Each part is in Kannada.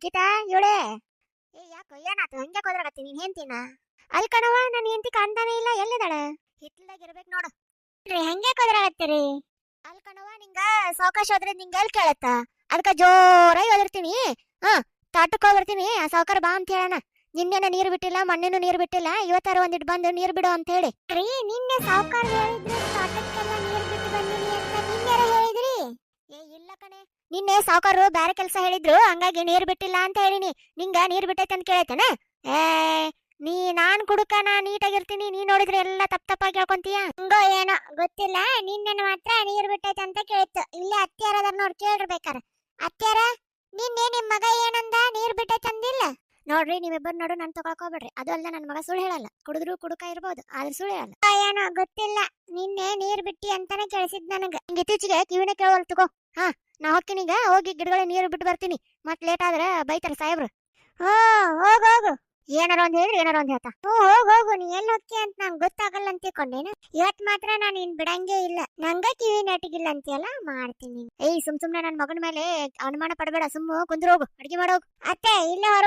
ಗೀತಾ ಇವಳೆ. ಯಾಕೋ ಏನಾತು ಹಂಗೆ ಹೋದ್ರಾಗತ್ತಿ ನೀನ್ ಹೆಂತಿನ? ಅಲ್ಲಿ ಕಣವ ನನ್ನ ಹೆಂತಿ ಕಾಣ್ತಾನೆ ಇಲ್ಲ, ಎಲ್ಲಿದಾಳ? ಹಿತ್ಲಾಗ ಇರ್ಬೇಕು ನೋಡು. ಹೆಂಗೆ ಹೋದ್ರಾಗತ್ತೀರಿ? ಅಲ್ಲಿ ಕಣವ ನಿಂಗ ಸಾವಕಾಶ ಹೋದ್ರೆ ನಿಂಗೆ ಎಲ್ಲಿ ಕೇಳತ್ತ? ಅದಕ್ಕ ಜೋರಾಗಿ ಹೋದಿರ್ತೀನಿ. ತಾಟಕ್ ಹೋಗಿರ್ತೀನಿ. ಆ ಸಾವುಕಾರ ಬಾ ಅಂತ ಹೇಳಣ. ನಿನ್ನೆನ ನೀರು ಬಿಟ್ಟಿಲ್ಲ, ಮೊನ್ನೆನೂ ನೀರು ಬಿಟ್ಟಿಲ್ಲ, ಇವತ್ತಾರ ಒಂದಿಟ್ಟು ಬಂದು ನೀರು ಬಿಡು ಅಂತ ಹೇಳಿ. ನಿನ್ನೆ ಸಾವುಕಾರ ಹೇಳಿದ್ರು ತೋಟಕ್ಕೆಲ್ಲ ನೀರು ಬಿಟ್ಟು ಬಂದಿನಿ ಅಂತ ನಿನ್ನೆರ ಹೇಳಿದ್ರಿ? ಇಲ್ಲ ಕಣೆ, ನಿನ್ನೆ ಸಾವುಕಾರರು ಬ್ಯಾರೆ ಕೆಲಸ ಹೇಳಿದ್ರು, ಹಂಗಾಗಿ ನೀರು ಬಿಟ್ಟಿಲ್ಲ ಅಂತ ಹೇಳಿನಿ. ನಿಂಗ ನೀರು ಬಿಟ್ಟೈತೆ ಅಂತ ಕೇಳೈತೇನ? ನಾನ್ ಕುಡುಕ, ನಾ ನೀಟಾಗಿರ್ತೀನಿ, ನೀ ನೋಡಿದ್ರೆ ಎಲ್ಲ ತಪ್ಪಾಗಿ ಕೇಳ್ಕೊಂತೀಯ. ಹಂಗೋ ಏನೋ ಗೊತ್ತಿಲ್ಲ, ನಿನ್ನೆ ಮಾತ್ರ ನೀರು ಬಿಟ್ಟೈತೆ ಅಂತ ಕೇಳಿತ್ತು. ಇಲ್ಲೇ ಅತ್ಯಾರ ಅದಾರ ನೋಡಿ, ಕೇಳಿರ್ಬೇಕಾರ. ಅತ್ಯಾರ, ನಿನ್ನೆ ನಿಮ್ ಮಗ ಏನಂದ? ನೀರು ಬಿಟ್ಟೈತೆ ಅಂದಿಲ್ಲ ನೋಡ್ರಿ. ನೀವಿಬ್ಬರು ನೋಡು ನನ್ ತಗೊಳ್ಕೋಬೇಡ್ರಿ. ಅದು ಅಲ್ಲ, ನನ್ನ ಮಗ ಸುಳ್ಳು ಹೇಳಲ್ಲ. ಕುಡಿದ್ರು ಕುಡುಕ ಇರ್ಬೋದು, ಆದ್ರೆ ಸುಳ್ಳು ಹೇಳಲ್ಲ. ಏನೋ ಗೊತ್ತಿಲ್ಲ, ನಿನ್ನೆ ನೀರ್ ಬಿಟ್ಟಿ ಅಂತಾನೆ ಕೇಳಿಸಿದ್ ನನಗ. ಇತ್ತೀಚೆಗೆ ಕಿವಿನ ಕೇಳೋಲ್ ತಗೋ. ನಾ ಹೋಗ್ತೀನೀಗ, ಹೋಗಿ ಗಿಡಗಳ ನೀರು ಬಿಟ್ಟು ಬರ್ತೀನಿ. ಮತ್ ಲೇಟ್ ಆದ್ರೆ ಬೈತಾರ ಸಾಹೇಬ್ರು. ಹೋಗು. ಏನಾರ ಒಂದ್ ಹೇಳ್ರಿ, ಏನಾರ ಒಂದ್ ಹೇಳ್ತಾ. ಹೋಗು, ನೀ ಎಲ್ಲಿ ಹೋಗ್ತಿ ಅಂತ ನಂಗೆ ಗೊತ್ತಾಗಲ್ಲ ಅಂತ ತಿಳ್ಕೊಂಡೇನ? ಇವತ್ ಮಾತ್ರ ನಾನು ಇನ್ ಬಿಡಂಗೇ ಇಲ್ಲ. ನಂಗ ಕಿವಿ ನೆಟಿಗಿಲ್ಲ ಅಂತೆಲ್ಲ ಮಾಡ್ತೀನಿ. ಸುಮ್ನೆ ನನ್ ಮಗನ ಮೇಲೆ ಅನುಮಾನ ಪಡಬೇಡ. ಸುಮ್ಮ ಕುಂದ್ರ ಹೋಗು, ಅಡಿಗೆ ಮಾಡೋಗು. ಅತ್ತೆ ಇಲ್ಲೇ ಹೊರ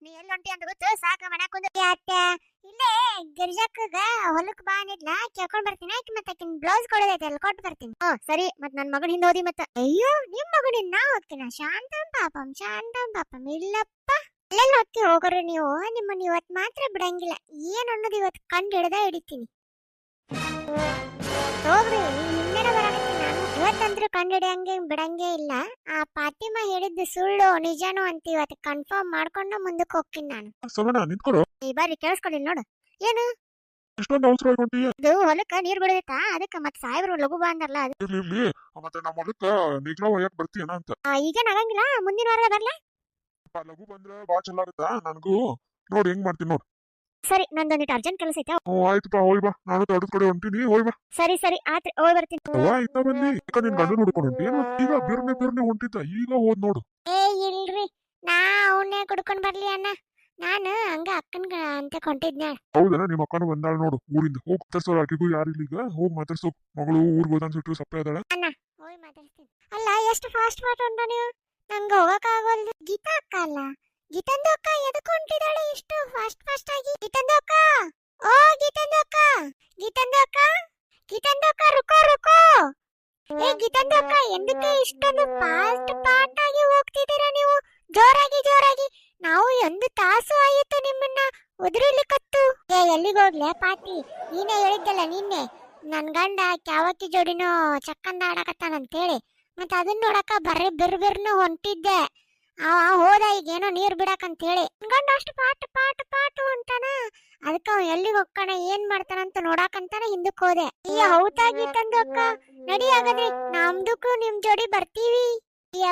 ನೀ ಎಲ್ಲಿ ಹೊಂಟಿ ಅಂತ ಗೊತ್ತು, ಸಾಕ ಮನ್ಯಾಗ ಕುಂದ್ರ. ಅತ್ತೆ ಇಲ್ಲೇ ಗಿರ್ಜಕ್ಕಗ ಹೊಲಕ್ ಬಾ ಅಂದಿದ್ಲ, ಕೇಳ್ಕೊಂಡ್ ಬರ್ತೀನಿ. ಆಕಿ ಮತ್ತೆ ಆಕಿನ್ ಬ್ಲೌಸ್ ಕೊಡೋದೈತೆ, ಅಲ್ಲಿ ಕೊಟ್ಟು ಬರ್ತೀನಿ. ಸರಿ. ಮತ್ ನನ್ ಮಗನ ಹಿಂದೆ ಹೋದಿ ಮತ್ತ. ಅಯ್ಯೋ, ನಿಮ್ ಮಗನಿಂದ ನಾ ಹೋಗ್ತೀನ? ಶಾಂತಂ ಪಾಪಂ ಇಲ್ಲಪ್ಪ. ಅಲ್ಲೆಲ್ಲ ಹೊತ್ತಿ ಹೋಗೋರು ನೀವು. ನಿಮ್ಮನ್ನ ಇವತ್ ಮಾತ್ರ ಬಿಡಂಗಿಲ್ಲ. ಏನ್ ಅನ್ನೋದು ಇವತ್ತು ಕಂಡು ಹಿಡಿತೀನಿ. ಹೋಗ್ರಿ, ಹಿಂದೆನೆ ಬರಾಕತ್ತೀನಿ ನಾನು. ಇವತ್ತಂದ್ರೂ ಕಂಡು ಹಿಡಿಯಂಗೆ ಬಿಡಂಗೇ ಇಲ್ಲ. ಆ ಫಾತಿಮಾ ಹೇಳಿದ್ದು ಸುಳ್ಳು ನಿಜಾನು ಅಂತ ಇವತ್ತು ಕನ್ಫರ್ಮ್ ಮಾಡ್ಕೊಂಡು ಮುಂದಕ್ಕೆ ಹೋಗ್ತೀನಿ ನಾನು. ಬರ್ರಿ, ಕೇಳಿಸ್ಕೊಳ್ಳಿ ನೋಡು. ಏನು ಇದು ಹೊಲಕ್ಕ ನೀರ್ ಬಿಡದೈತಾ? ಅದಕ್ಕ ಮತ್ ಸಾಹೇಬ್ರು ಲಘು ಬಾ ಅಂದಾರಲ್ಲ, ಈಗೇನ್ ಆಗಂಗಿಲ್ಲ. ಮುಂದಿನ ವಾರ ಬರ್ಲಾ? ಲಘು ಬಂದ್ರೆ ಬಾ ಚಲೋ ಆಗುತ್ತಾ ನನಗೂ. ನೋಡಿ ಹೆಂಗ್ ಮಾಡ್ತೀನಿ ನೋಡ್. ಸರಿ, ನಂದೊಂದಿಟ್ಟು ಅರ್ಜೆಂಟ್ ಕೆಲಸ ಐತೆ. ಆಯ್ತಪ್ಪ, ಹೋಯ್ ಬಾ. ನಾನು ತೋಟದ ಕಡೆ ಹೊಂಟಿನಿ, ಹೋಯ್ ಬಾ. ಸರಿ ಆತ್ರಿ, ಹೋಗಿ ಬರ್ತೀನಿ. ಇನ್ನ ಬನ್ನಿ. ನಿನ್ ಗಂಡ ನೋಡ್ಕೊಂಡು ಹೊಂಟಿ ಈಗ ಬಿರ್ನೆ ಹೊಂಟಿದ್ದ, ಈಗ ಹೋದ್ ನೋಡು. ಇಲ್ರಿ, ನಾ ಅವನ್ನೇ ಕುಡ್ಕೊಂಡ್ ಬರ್ಲಿ ಅಣ್ಣ. ನಾನು ಹಂಗ ಅಕ್ಕನ್ ಅಂತ ಕೊಂಟಿದ್ನ. ಹೌದಾ, ನಿಮ್ಮ ಅಕ್ಕನು ಬಂದಾಳ ನೋಡು ಊರಿಂದ. ಹೋಗ್ ಮಾತಾಡ್ಸೋರು, ಆಕಿಗೂ ಯಾರಿಲ್ಲ ಈಗ. ಹೋಗ್ ಮಾತಾಡ್ಸೋ. ಮಗಳು ಊರ್ಗ್ ಹೋದಂತ ಸಪ್ಪೆ ಅದಾಳ. ಅಣ್ಣ ಹೋಗಿ ಮಾತಾಡ್ತೀನಿ. ಅಲ್ಲ, ಎಷ್ಟು ಫಾಸ್ಟ್ ಹೊಂಟ ನೀವು? ನಂಗ ಹೋಗಕ್ ಆಗೋಲ್ದು. ಗೀತಾ ಅಕ್ಕ ಅಲ್ಲ? ಗೀತಂದು ಅಕ್ಕ ಎದಕ್ಕೆ ಹೊಂಟಿದಾಳೆ ಇಷ್ಟು ಫಾಸ್ಟ್ ಆಗಿ? ಗೀತಂದು ಅಕ್ಕ, ಓ ಗೀತಂದು ಅಕ್ಕ, ರುಕೋ. ಗೀತಂದು ಅಕ್ಕ, ಎಂದಕ್ಕೆ ಇಷ್ಟೊಂದು ಫಾಸ್ಟ್ ಆಗಿ ಹೋಗ್ತಿದ್ದೀರಾ ನೀವು? ಜೋರಾಗಿ. ನಾವು 1 ತಾಸು ಆಯಿತು ನಿಮ್ಮನ್ನ ಉದುರಿಲಿಕ್ಕತ್ತು. ಎಲ್ಲಿಗೆ ಹೋಗ್ಲೆ ಪಾಟಿ? ನೀನೇ ಹೇಳಿದ್ದಲ್ಲ ನಿನ್ನೆ ನನ್ ಗಂಡ ಕ್ಯಾವಕ್ಕಿ ಜೋಡಿನೋ ಚಕ್ಕಂದ ಆಡಕತ್ತಾನಂತೇಳಿ. ಮತ್ತ ಅದನ್ನ ನೋಡಕ ಬರ್ರಿ ಬಿರ್ನು ಹೊಂಟಿದ್ದೆ. ಹೋದ ಈಗೇನೋ ನೀರ್ ಬಿಡಕಂತ ಹೇಳಿ. ಗಂಡ ಅಷ್ಟು ಪಾಟ್ ಹೊಂಟಾನ. ಅದಕ್ಕ ಎಲ್ಲಿಗೆ ಹೋಗ್ಕಣ, ಏನ್ ಮಾಡ್ತಾನಂತ ನೋಡಕಂತಾನ ಹಿಂದಕ್ ಹೋದೆ. ಹೌದಾಗಿ ತಂದು ಅಕ್ಕ, ನಡಿ ಹಾಗಾದ್ರೆ ನಮ್ದಕ್ಕೂ ನಿಮ್ ಜೋಡಿ ಬರ್ತೀವಿ.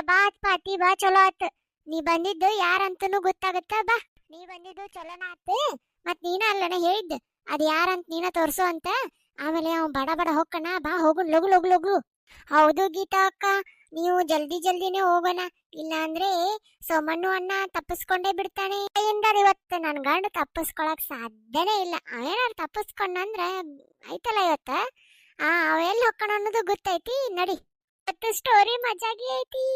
ಬಾ ಪಾತಿ ಬಾ, ಚಲೋ ಆತ್. ನೀ ಬಂದಿದ್ದು ಯಾರಂತನೂ ಗೊತ್ತಾಗತ್ತ. ಬಾ, ನೀ ಬಂದಿದ್ದು ಚಲೋನ ಆತ್. ಮತ್ ನೀನ ಅಲ್ಲನ ಹೇಳಿದ್ದ ಅದ್ ಯಾರಂತ ನೀನ ತೋರ್ಸು ಅಂತ. ಆಮೇಲೆ ಅವ್ ಬಡ ಹೋಗ್ಕಣ. ಬಾ, ಹೋಗುನ್ ಲಗು. ಹೌದು ಗೀತಾ ಅಕ್ಕ, ನೀವು ಜಲ್ದಿನೇ ಹೋಗೋಣ. ಇಲ್ಲ ಅಂದ್ರೆ ಸೋಮಣ್ಣು ಅಣ್ಣ ತಪ್ಪಿಸ್ಕೊಂಡೇ ಬಿಡ್ತಾನೆ. ಇವತ್ತು ನನ್ ಗಂಡ ತಪ್ಪಿಸ್ಕೊಳಕ್ ಸಾಧ್ಯನೇ ಇಲ್ಲ. ಅವೇನಾರು ತಪ್ಪಿಸ್ಕೊಂಡಂದ್ರೆ ಆಯ್ತಲ್ಲ ಇವತ್ತ. ಅವೆಲ್ಲಿ ಹೋಗ್ಕಣ ಅನ್ನೋದು ಗೊತ್ತೈತಿ. ನಡಿ, ಇವತ್ತು ಸ್ಟೋರಿ ಮಜಾಗಿ ಐತಿ.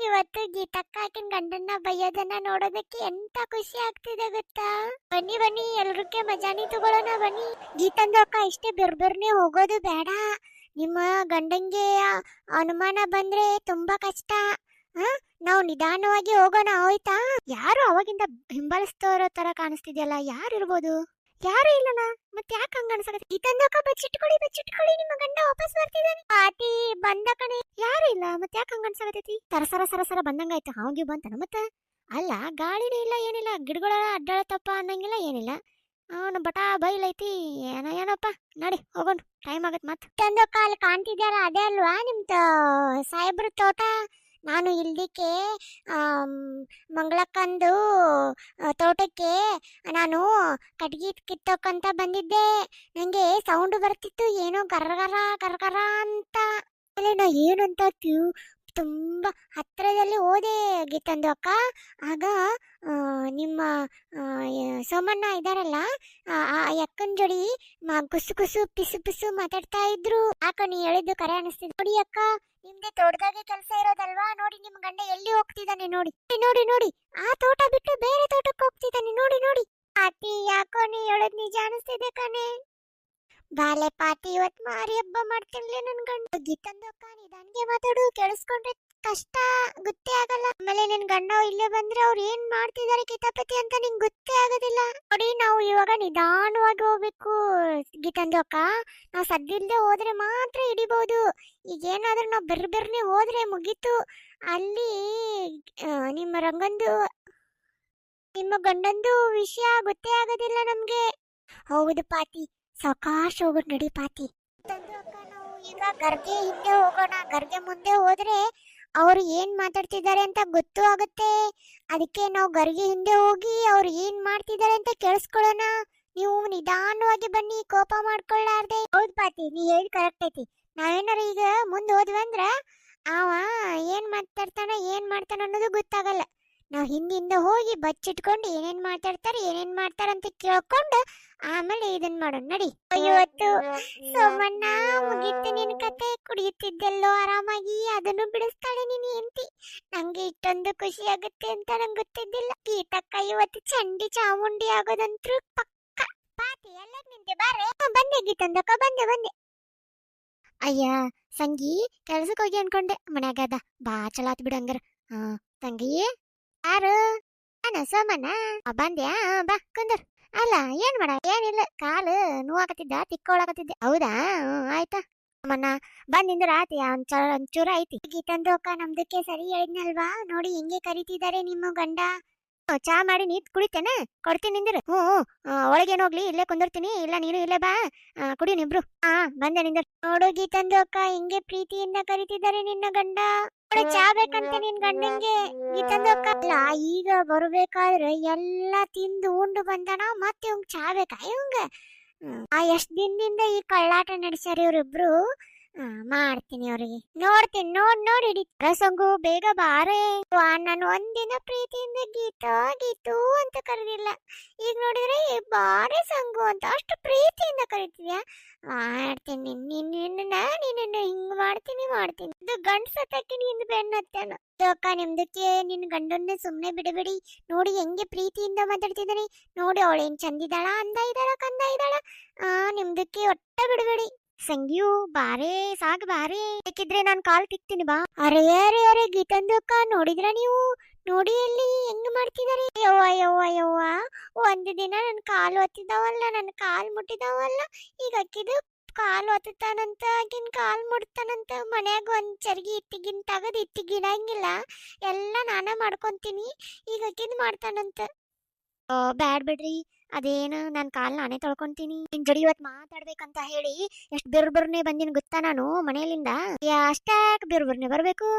ಇವತ್ತು ಗೀತಕ್ಕ ಆಕಿನ ಗಂಡನ್ನ ಬೈಯೋದನ್ನ ನೋಡೋದಕ್ಕೆ ಎಂತ ಖುಷಿ ಆಗ್ತಿದೆ ಗೊತ್ತಾ? ಬನ್ನಿ ಎಲ್ರಕ್ಕೆ ಮಜಾನಿ ತಗೊಳ್ಳೋಣ ಬನ್ನಿ. ಗೀತಂದು ಅಕ್ಕ ಇಷ್ಟೇ ಬಿರ್ನೇ ಹೋಗೋದು ಬೇಡ. ನಿಮ್ಮ ಗಂಡಂಗೆ ಅನುಮಾನ ಬಂದ್ರೆ ತುಂಬಾ ಕಷ್ಟ. ನಾವು ನಿಧಾನವಾಗಿ ಹೋಗೋಣ, ಆಯ್ತಾ? ಯಾರು ಅವಾಗಿಂದ ಹಿಂಬಾಲಿಸ್ತೋರೋ ತರ ಕಾಣಿಸ್ತಿದ್ಯಲ್ಲ, ಯಾರು ಇರ್ಬೋದು? ಯಾರು ಇಲ್ಲನ, ಮತ್ತೆ ಯಾಕೆ ಹಂಗ ಅನ್ಸಕತ್ತೆ? ಗೀತಂದಕ್ಕ ಬಚ್ಚಿಟ್ಕೊಳ್ಳಿ, ನಿಮ್ಮ ಗಂಡ ವಾಪಸ್ ಬರ್ತಿದ್ದಾನೆ. ಪಾತಿ ಬಂದ ಕಣೆ. ಯಾರು ಇಲ್ಲ, ಮತ್ತೆ ಯಾಕೆ ಹಂಗ ಅನ್ಸಕತ್ತೈತಿ? ಸರಸರ ಬಂದಂಗಾಯ್ತು. ಹಾಗೆ ಬಂತನ ಮತ್ತೆ? ಅಲ್ಲ, ಗಾಳಿನೇ ಇಲ್ಲ, ಏನಿಲ್ಲ, ಗಿಡಗಳ ಅಡ್ಡಾಳತಪ್ಪ ಅನ್ನಂಗಿಲ್ಲ, ಏನಿಲ್ಲ. ಅವನು ಬಟಾ ಬೈಲೈತಿ. ಏನಪ್ಪ, ನಡಿ ಹೋಗೋಣ, ಟೈಮ್ ಆಗತ್ ಮತ್. ಗೀತಂದಕ್ಕ ಅಲ್ಲಿ ಕಾಣ್ತಿದ್ಯಾರ, ಅದೇ ಅಲ್ವಾ ನಿಮ್ದ ಸಾಹೇಬ್ರ ತೋಟ? ನಾನು ಇಲ್ದಿಕ್ಕೆ ಮಂಗಳಕ್ಕಂದು ತೋಟಕ್ಕೆ ನಾನು ಕಟ್ಗಿ ಕಿತ್ತೋಕಂತ ಬಂದಿದ್ದೆ. ನಂಗೆ ಸೌಂಡ್ ಬರ್ತಿತ್ತು, ಏನೋ ಗರ್ಗರ ಅಂತ. ನಾ ಏನಂತ ತುಂಬಾ ಹತ್ರದಲ್ಲಿ ಹೋದೆ ಗೀತಂದು ಅಕ್ಕ. ಆಗ ನಿಮ್ಮ ಸೋಮಣ್ಣ ಇದಾರಲ್ಲ, ಆ ಅಕ್ಕನ ಜೋಡಿ ಗುಸು ಗುಸು ಪಿಸು ಪಿಸು ಮಾತಾಡ್ತಾ ಇದ್ರು. ಯಾಕ ನೀ ಹೇಳಿದ್ದು ಕರೆ ಅನಿಸ್ತಿದೆ ನೋಡಿ ಅಕ್ಕ. ನಿಮ್ದೆ ತೋಟದಾಗೆ ಕೆಲಸ ಇರೋದಲ್ವಾ, ನೋಡಿ ನಿಮ್ ಗಂಡ ಎಲ್ಲಿ ಹೋಗ್ತಿದ್ದಾನೆ ನೋಡಿ ನೋಡಿ ನೋಡಿ. ಆ ತೋಟ ಬಿಟ್ಟು ಬೇರೆ ತೋಟಕ್ಕೆ ಹೋಗ್ತಿದ್ದಾನೆ ನೋಡಿ ನೋಡಿ. ಪಾತಿ ಯಾಕೋ ನೀ ಹೇಳೋದ್ ನಿಜ ಅನಿಸ್ತಿದೆ ಕಣೆ. ಬಾಲೆ ಪಾತಿ ಇವತ್ ಮಾರಿ ಹಬ್ಬ ಮಾಡ್ತಿರ್ಲಿ ನನ್ ಗಂಡ. ಗೀತಂದು ಅಕ್ಕ ನಿಧಾನ್ಗೆ ಮಾತಾಡು, ಕೇಳಿಸ್ಕೊಂಡ್ರೆ ಕಷ್ಟ ಗೊತ್ತೇ ಆಗಲ್ಲ. ಆಮೇಲೆ ನಿನ್ ಗಂಡ ಇಲ್ಲೇ ಬಂದ್ರೆ ಅವ್ರು ಏನ್ ಮಾಡ್ತಿದಾರೆ ಕಿತಾಪತಿ ಅಂತ ನಿಂಗ್ ಗೊತ್ತೇ ಆಗೋದಿಲ್ಲ ನೋಡಿ. ನಾವು ಇವಾಗ ನಿಧಾನವಾಗಿ ಹೋಗ್ಬೇಕು ಗೀತಂದು ಅಕ್ಕ. ನಾವು ಸದ್ದಿಲ್ದೆ ಹೋದ್ರೆ ಮಾತ್ರ ಹಿಡಿಬಹುದು. ಈಗ ಏನಾದ್ರೂ ನಾವು ಬೆರ್ಬೆರ್ನೆ ಹೋದ್ರೆ ಮುಗೀತು. ಅಲ್ಲಿ ನಿಮ್ಮ ರಂಗಂದು ನಿಮ್ಮ ಗಂಡಂದು ವಿಷಯ ಗೊತ್ತೇ ಆಗೋದಿಲ್ಲ ನಮ್ಗೆ. ಹೌದು ಪಾತಿ, ಸಾವಕಾಶ ಹೋಗೋಣ ನಡಿ ಪಾತಿ. ತಂದು ಅಕ್ಕ ನಾವು ಈಗ ಗರ್ಗೆ ಹಿಂದೆ ಹೋಗೋಣ. ಗರ್ಗೆ ಮುಂದೆ ಹೋದ್ರೆ ಅವ್ರು ಏನ್ ಮಾತಾಡ್ತಿದ್ದಾರೆ ಅಂತ ಗೊತ್ತು ಆಗುತ್ತೆ. ಅದಕ್ಕೆ ನಾವು ಗರ್ಗೆ ಹಿಂದೆ ಹೋಗಿ ಅವ್ರು ಏನ್ ಮಾಡ್ತಿದ್ದಾರೆ ಅಂತ ಕೇಳಿಸ್ಕೊಳ್ಳೋಣ. ನೀವು ನಿಧಾನವಾಗಿ ಬನ್ನಿ, ಕೋಪ ಮಾಡ್ಕೊಳ್ಳಾರ್ದೆ. ಹೌದ್ ಪಾತಿ, ನೀ ಹೇಳಿ ಕರೆಕ್ಟ್ ಐತಿ. ನಾವೇನಾರ ಈಗ ಮುಂದೆ ಹೋದ್ವಿ ಅಂದ್ರ ಅವ ಏನ್ ಮಾತಾಡ್ತಾನ ಏನ್ ಮಾಡ್ತಾನ ಅನ್ನೋದು ಗೊತ್ತಾಗಲ್ಲ. ನಾವು ಹಿಂದಿಂದ ಹೋಗಿ ಬಚ್ಚಿಟ್ಕೊಂಡು ಏನೇನ್ ಮಾಡ್ತಾರ ಅಂತ ಕೇಳ್ಕೊಂಡು ಆಮೇಲೆ ಇದನ್ ಮಾಡೋಣ ನಡಿ. ಇವತ್ತು ಸೋಮಣ್ಣ ಮುಗೀತು ನಿನ್ ಕತೆ. ಕುಡಿಯುತ್ತಿದ್ದೆಲ್ಲೋ ಆರಾಮಾಗಿ, ಅದನ್ನು ಬಿಡಿಸ್ತಾಳೆ ನೀನ್ ಹೆಂಡತಿ. ನಂಗೆ ಇಷ್ಟೊಂದು ಖುಷಿ ಆಗುತ್ತೆ ಅಂತ ನಂಗೆ ಗೊತ್ತಿದ್ದಿಲ್ಲ. ಗೀತಕ್ಕ ಇವತ್ತು ಚಂಡಿ ಚಾಮುಂಡಿ ಆಗೋದಂತ್ರು ಪಕ್ಕ. ಪಾತಿ ಎಲ್ಲ ನಿಂತೆ ಬಾರೆ. ಬಂದೆ ಗೀತಂದಕ್ಕ, ಬಂದೆ. ಅಯ್ಯ ಸಂಗಿ, ಕೆಲ್ಸಕ್ಕೆ ಹೋಗಿ ಅನ್ಕೊಂಡೆ, ಮನ್ಯಾಗದ ಬಾ ಚಲೋ ಆತ್ ಬಿಡು ಹಂಗಾರ. ತಂಗಿ ಯಾರು? ನಾನು ಸೋಮಣ್ಣ. ಬಂದ್ಯಾ? ಬಾ ಕುಂದರ್. ಅಲ್ಲ ಏನ್ ಮಾಡ? ಏನಿಲ್ಲ, ಕಾಲು ನೋವಾಕತ್ತಿದ್ದ, ತಿಕ್ಕೊಳಕತ್ತಿದ್ದೆ. ಹೌದಾ? ಆಯ್ತಾ ಅಮ್ಮಣ್ಣ, ಬಂದಿಂದ್ರ ಆತಿ. ಒಂಚೂರ ಐತಿ. ಗೀತಂದು ಅಕ್ಕ ನಮ್ದಕ್ಕೆ ಸರಿ ಹೇಳಿದ್ನಲ್ವಾ? ನೋಡಿ ಹೆಂಗೆ ಕರಿತಿದ್ದಾರೆ ನಿಮ್ಮ ಗಂಡ. ಚಾ ಮಾಡಿ ನೀಟ್ ಕುಡಿತೇನೆ, ಕೊಡ್ತೀನಿ ನಿಂದಿರು. ಒಳಗೇನೋಗ್ಲಿ, ಇಲ್ಲೇ ಕುಂದಿರ್ತೀನಿ. ಇಲ್ಲ ನೀನು ಇಲ್ಲೇ ಬಾ, ಕುಡಿ ನಿಬ್ರು. ಬಂದೆ ನಿಂದಿರು. ನೋಡು ಗೀತಂದು ಅಕ್ಕ ಹೆಂಗೆ ಪ್ರೀತಿಯಿಂದ ಕರಿತಿದ್ದಾರೆ ನಿನ್ನ ಗಂಡ. ಚಾ ಬೇಕಂತ ನಿನ್ ಗಂಡಂಗೆ. ಗೀತಂದು ಅಕ್ಕ ಅಲ್ಲ, ಈಗ ಬರ್ಬೇಕಾದ್ರೆ ಎಲ್ಲಾ ತಿಂದು ಉಂಡು ಬಂದಾನ, ಮತ್ತೆ ಇವಂಗ್ ಚಾ ಬೇಕಾ ಇವಂಗ? ಎಷ್ಟ್ ದಿನದಿಂದ ಈ ಕಳ್ಳಾಟ ನಡೆಸ್ಯಾರ ಇವ್ರಿಬ್ರು. ಮಾಡ್ತೀನಿ ಅವ್ರಿಗೆ, ನೋಡ್ತೀನಿ. ನೋಡಿ ಹಿಡಿ. ರಸಂಗು ಬೇಗ ಬಾರೆ. ನಾನು ಒಂದಿನ ಪ್ರೀತಿಯಿಂದ ಗೀತು ಅಂತ ಕರೆದಿಲ್ಲ. ಈಗ ನೋಡಿದ್ರೆ ಬಾರೆ ಸಂಗು ಅಂತ ಅಷ್ಟು ಪ್ರೀತಿಯಿಂದ ಕರಿತಿದ್ಯಾ. ಮಾಡ್ತೀನಿ ನಿನ್ನ ಹಿಂಗ್ ಮಾಡ್ತೀನಿ. ಇದು ಗಂಡ್ ಸತ್ತಕ್ಕೆ ನಿಂದು ಬೆನ್ನತ್ತೇನ ಅಕ್ಕ. ನಿಮ್ದಕ್ಕೆ ನಿನ್ ಗಂಡನ್ನೇ ಸುಮ್ನೆ ಬಿಡಬೇಡಿ. ನೋಡಿ ಹೆಂಗೆ ಪ್ರೀತಿಯಿಂದ ಮಾತಾಡ್ತಿದ್ದಾನೆ ನೋಡಿ. ಅವಳೇನ್ ಚಂದಿದಾಳ, ಅಂದ ಇದ್ದಾಳ, ಕಂದ ಇದ್ದಾಳ. ನಿಮ್ದಕ್ಕೆ ಒಟ್ಟ ಬಿಡಬೇಡಿ. ಸಂಗಿಯು ಬಾರೆ, ಸಾಕು ಬಾರೆ. ಬೇಕಿದ್ರೆ ನಾನು ಕಾಲ್ ತಿಕ್ತೀನಿ ಬಾ. ಅರೆ ಗೀತಂದು ಅಕ್ಕ ನೋಡಿದ್ರ ನೀವು? ನೋಡಿ ಅಲ್ಲಿ ಹೆಂಗ್ ಮಾಡ್ತಿದಾರೆ. ಯವ್ವ ಒಂದು ದಿನ ನನ್ ಕಾಲು ಒತ್ತಿದಾವಲ್ಲ, ನನ್ನ ಕಾಲ್ ಮುಟ್ಟಿದಾವಲ್ಲ. ಈಗ ಅಕ್ಕಿದು ಕಾಲು ಒತ್ತಾನಂತ, ಆಕಿನ್ ಕಾಲ್ ಮುಡ್ತಾನಂತ. ಮನ್ಯಾಗ ಒಂದ್ ಚರ್ಗಿ ಇಟ್ಟಿಗಿನ್ ತಗದ್ ಇಟ್ಟಿಗಿಡಂಗಿಲ್ಲ, ಎಲ್ಲ ನಾನೇ ಮಾಡ್ಕೊಂತೀನಿ. ಈಗ ಅಕ್ಕಿದ್ ಮಾಡ್ತಾನಂತ. ಬ್ಯಾಡ್ ಬಿಡ್ರಿ, ಅದೇನು ನನ್ನ ಕಾಲ್ ನಾನೇ ತೊಳ್ಕೊಂತೀನಿ. ನಿನ್ ಜೋಡಿ ಇವತ್ತು ಮಾತಾಡ್ಬೇಕಂತ ಹೇಳಿ ಎಷ್ಟು ಬಿರ್ಬಿರ್ನೆ ಬಂದಿನ ಗೊತ್ತಾ ನಾನು ಮನೆಯಲ್ಲಿಂದ. ಅಷ್ಟಾಕ್ ಬಿರ್ಬಿರ್ನೆ ಬರ್ಬೇಕು,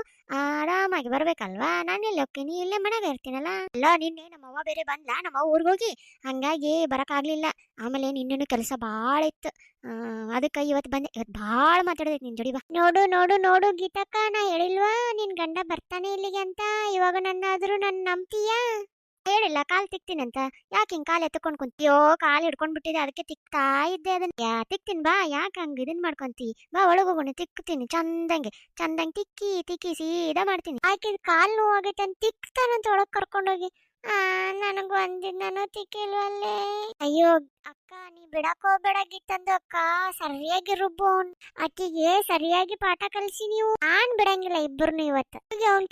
ಆರಾಮಾಗಿ ಬರ್ಬೇಕಲ್ವಾ. ನಾನು ಎಲ್ಲಿ ಹೋಗ್ತೀನಿ, ಇಲ್ಲೇ ಮನೆಗೆ ಇರ್ತೀನಲ್ಲ. ಅಲ್ಲ ನಿನ್ನೆ ನಮ್ಮವ್ವ ಬೇರೆ ಬಂದ್ಲಾ, ನಮ್ಮವ್ವ ಊರಿಗೆ ಹೋಗಿ, ಹಂಗಾಗಿ ಬರಕ್ಕಾಗ್ಲಿಲ್ಲ. ಆಮೇಲೆ ನಿನ್ನೇನು ಕೆಲಸ ಭಾಳ ಇತ್ತು, ಅದಕ್ಕೆ ಇವತ್ತು ಬಂದೆ. ಇವತ್ತು ಭಾಳ ಮಾತಾಡೋದೈತಿ ನಿನ್ ಜೋಡಿ. ಬಾ ನೋಡು ಗೀತಕ್ಕ, ನಾ ಹೇಳಿಲ್ವಾ ನಿನ್ ಗಂಡ ಬರ್ತಾನೆ ಇಲ್ಲಿಗೆ ಅಂತ. ಇವಾಗ ನನ್ನಾದ್ರೂ ನನ್ನ ನಂಬ್ತೀಯಾ? ಹೇಳಿಲ್ಲ ಕಾಲ್ ತಿಕ್ತೀನಂತ. ಯಾಕೆ ಹಿಂಗ್ ಕಾಲ್ ಎತ್ಕೊಂಡ್ ಕುಂತೀಯೋ? ಕಾಲ್ ಹಿಡ್ಕೊಂಡ್ ಬಿಟ್ಟಿದೆ, ಅದಕ್ಕೆ ತಿಕ್ತಾ ಇದ್ದೆ. ಅದನ್ನ ತಿಕ್ತೀನಿ ಬಾ. ಯಾಕೆ ಹಂಗ ಇದನ್ ಮಾಡ್ಕೊಂತಿ? ಬಾ ಒಳಗೋಗೋಣ, ತಿಕ್ತೀನಿ ಚಂದಂಗೆ ತಿಕ್ಕಿ ಸೀದಾ ಮಾಡ್ತೀನಿ. ಆಕೆ ಕಾಲ್ ನೋವಾಗೈತೆ ಅಂತ ತಿಕ್ತಾನಂತ ಒಳಗ್ ಕರ್ಕೊಂಡೋಗಿ. ನನಗ್ ಒಂದಿನ ತಿಕ್ಕಿಲ್ವಲ್ಲೇ. ಅಯ್ಯೋ ಅಕ್ಕ, ನೀ ಬಿಡಕ್ ಹೋಗ್ಬೇಡ ಗೀತಂದು ಅಕ್ಕ. ಸರಿಯಾಗಿ ರುಬ್ಬೋನ್, ಆಕಿಗೆ ಸರಿಯಾಗಿ ಪಾಠ ಕಲಿಸಿ ನೀವು. ನಾನ್ ಬಿಡಂಗಿಲ್ಲ ಇಬ್ಬರನ್ನು ಇವತ್ತು. ಅವ್ನ್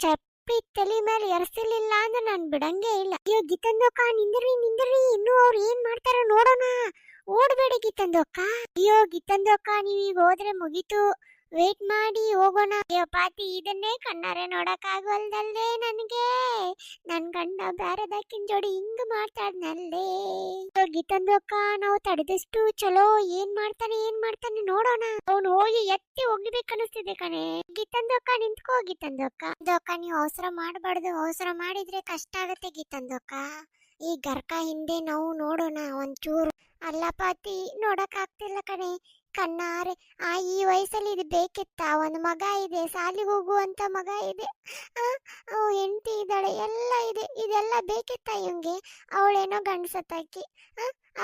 ತಲೆ ಮೇಲೆ ಎರ್ಸಿರ್ಲಿಲ್ಲ ಅಂದ್ರೆ ನಾನ್ ಬಿಡಂಗೇ ಇಲ್ಲ. ಅಯ್ಯೋ ಗೀತಂದು ಅಕ್ಕ, ನಿಂದ್ರಿ ಇನ್ನು ಅವ್ರು ಏನ್ ಮಾಡ್ತಾರ ನೋಡೋಣ. ಓಡ್ಬೇಡಿ ಗೀತಂದು ಅಕ್ಕ. ಅಯ್ಯೋ ಗೀತಂದು ಅಕ್ಕ, ನೀವೀಗ ಹೋದ್ರೆ ಮುಗೀತು. ವೇಟ್ ಮಾಡಿ ಹೋಗೋಣ. ಅಯ್ಯೋ ಪಾತಿ, ಇದನ್ನೇ ಕಣ್ಣಾರೆ ನೋಡಕ್ ಆಗವಲ್ದಲ್ದೇ ನನ್ಗೆ. ನನ್ ಗಂಡ ಬ್ಯಾರದಾಕಿನ್ ಜೋಡಿ ಹಿಂಗ್ ಮಾತಾಡ್ನಲ್ಲೇ. ಗೀತಂದು ಅಕ್ಕ, ನಾವು ತಡೆದಷ್ಟು ಚಲೋ. ಏನ್ ಮಾಡ್ತಾನೆ ನೋಡೋಣ. ಅವ್ನು ಹೋಗಿ ಎತ್ತಿ ಒಗಿಬೇಕನ್ನಿಸ್ತಿದೆ ಕಣೆ. ಗೀತಂದು ಅಕ್ಕ ನಿಂತ್ಕೋ. ಗೀತಂದು ಅಕ್ಕ ನೀವು ಅವಸರ ಮಾಡಬಾರ್ದು. ಅವಸರ ಮಾಡಿದ್ರೆ ಕಷ್ಟ ಆಗತ್ತೆ ಗೀತಂದು ಅಕ್ಕ. ಈ ಗರ್ಕ ಹಿಂದೆ ನಾವು ನೋಡೋಣ ಒಂಚೂರು. ಅಲ್ಲ ಪಾತಿ, ನೋಡಕ್ ಆಗ್ತಿಲ್ಲ ಕಣೆ. ಕಣ್ಣಾರೆ ಈ ವಯಸ್ಸಲ್ಲಿ ಇದು ಬೇಕಿತ್ತ? ಒಂದು ಮಗ ಇದೆ, ಸಾಲಿಗೆ ಹೋಗುವಂತ ಮಗ ಇದೆ, ಹೆಂಡತಿ ಇದ್ದಾಳೆ, ಎಲ್ಲ ಇದೆ, ಇದೆಲ್ಲ ಬೇಕಿತ್ತ ಇವಂಗೆ? ಅವಳೇನೋ ಗಂಡಸತ್ತಾಕಿ,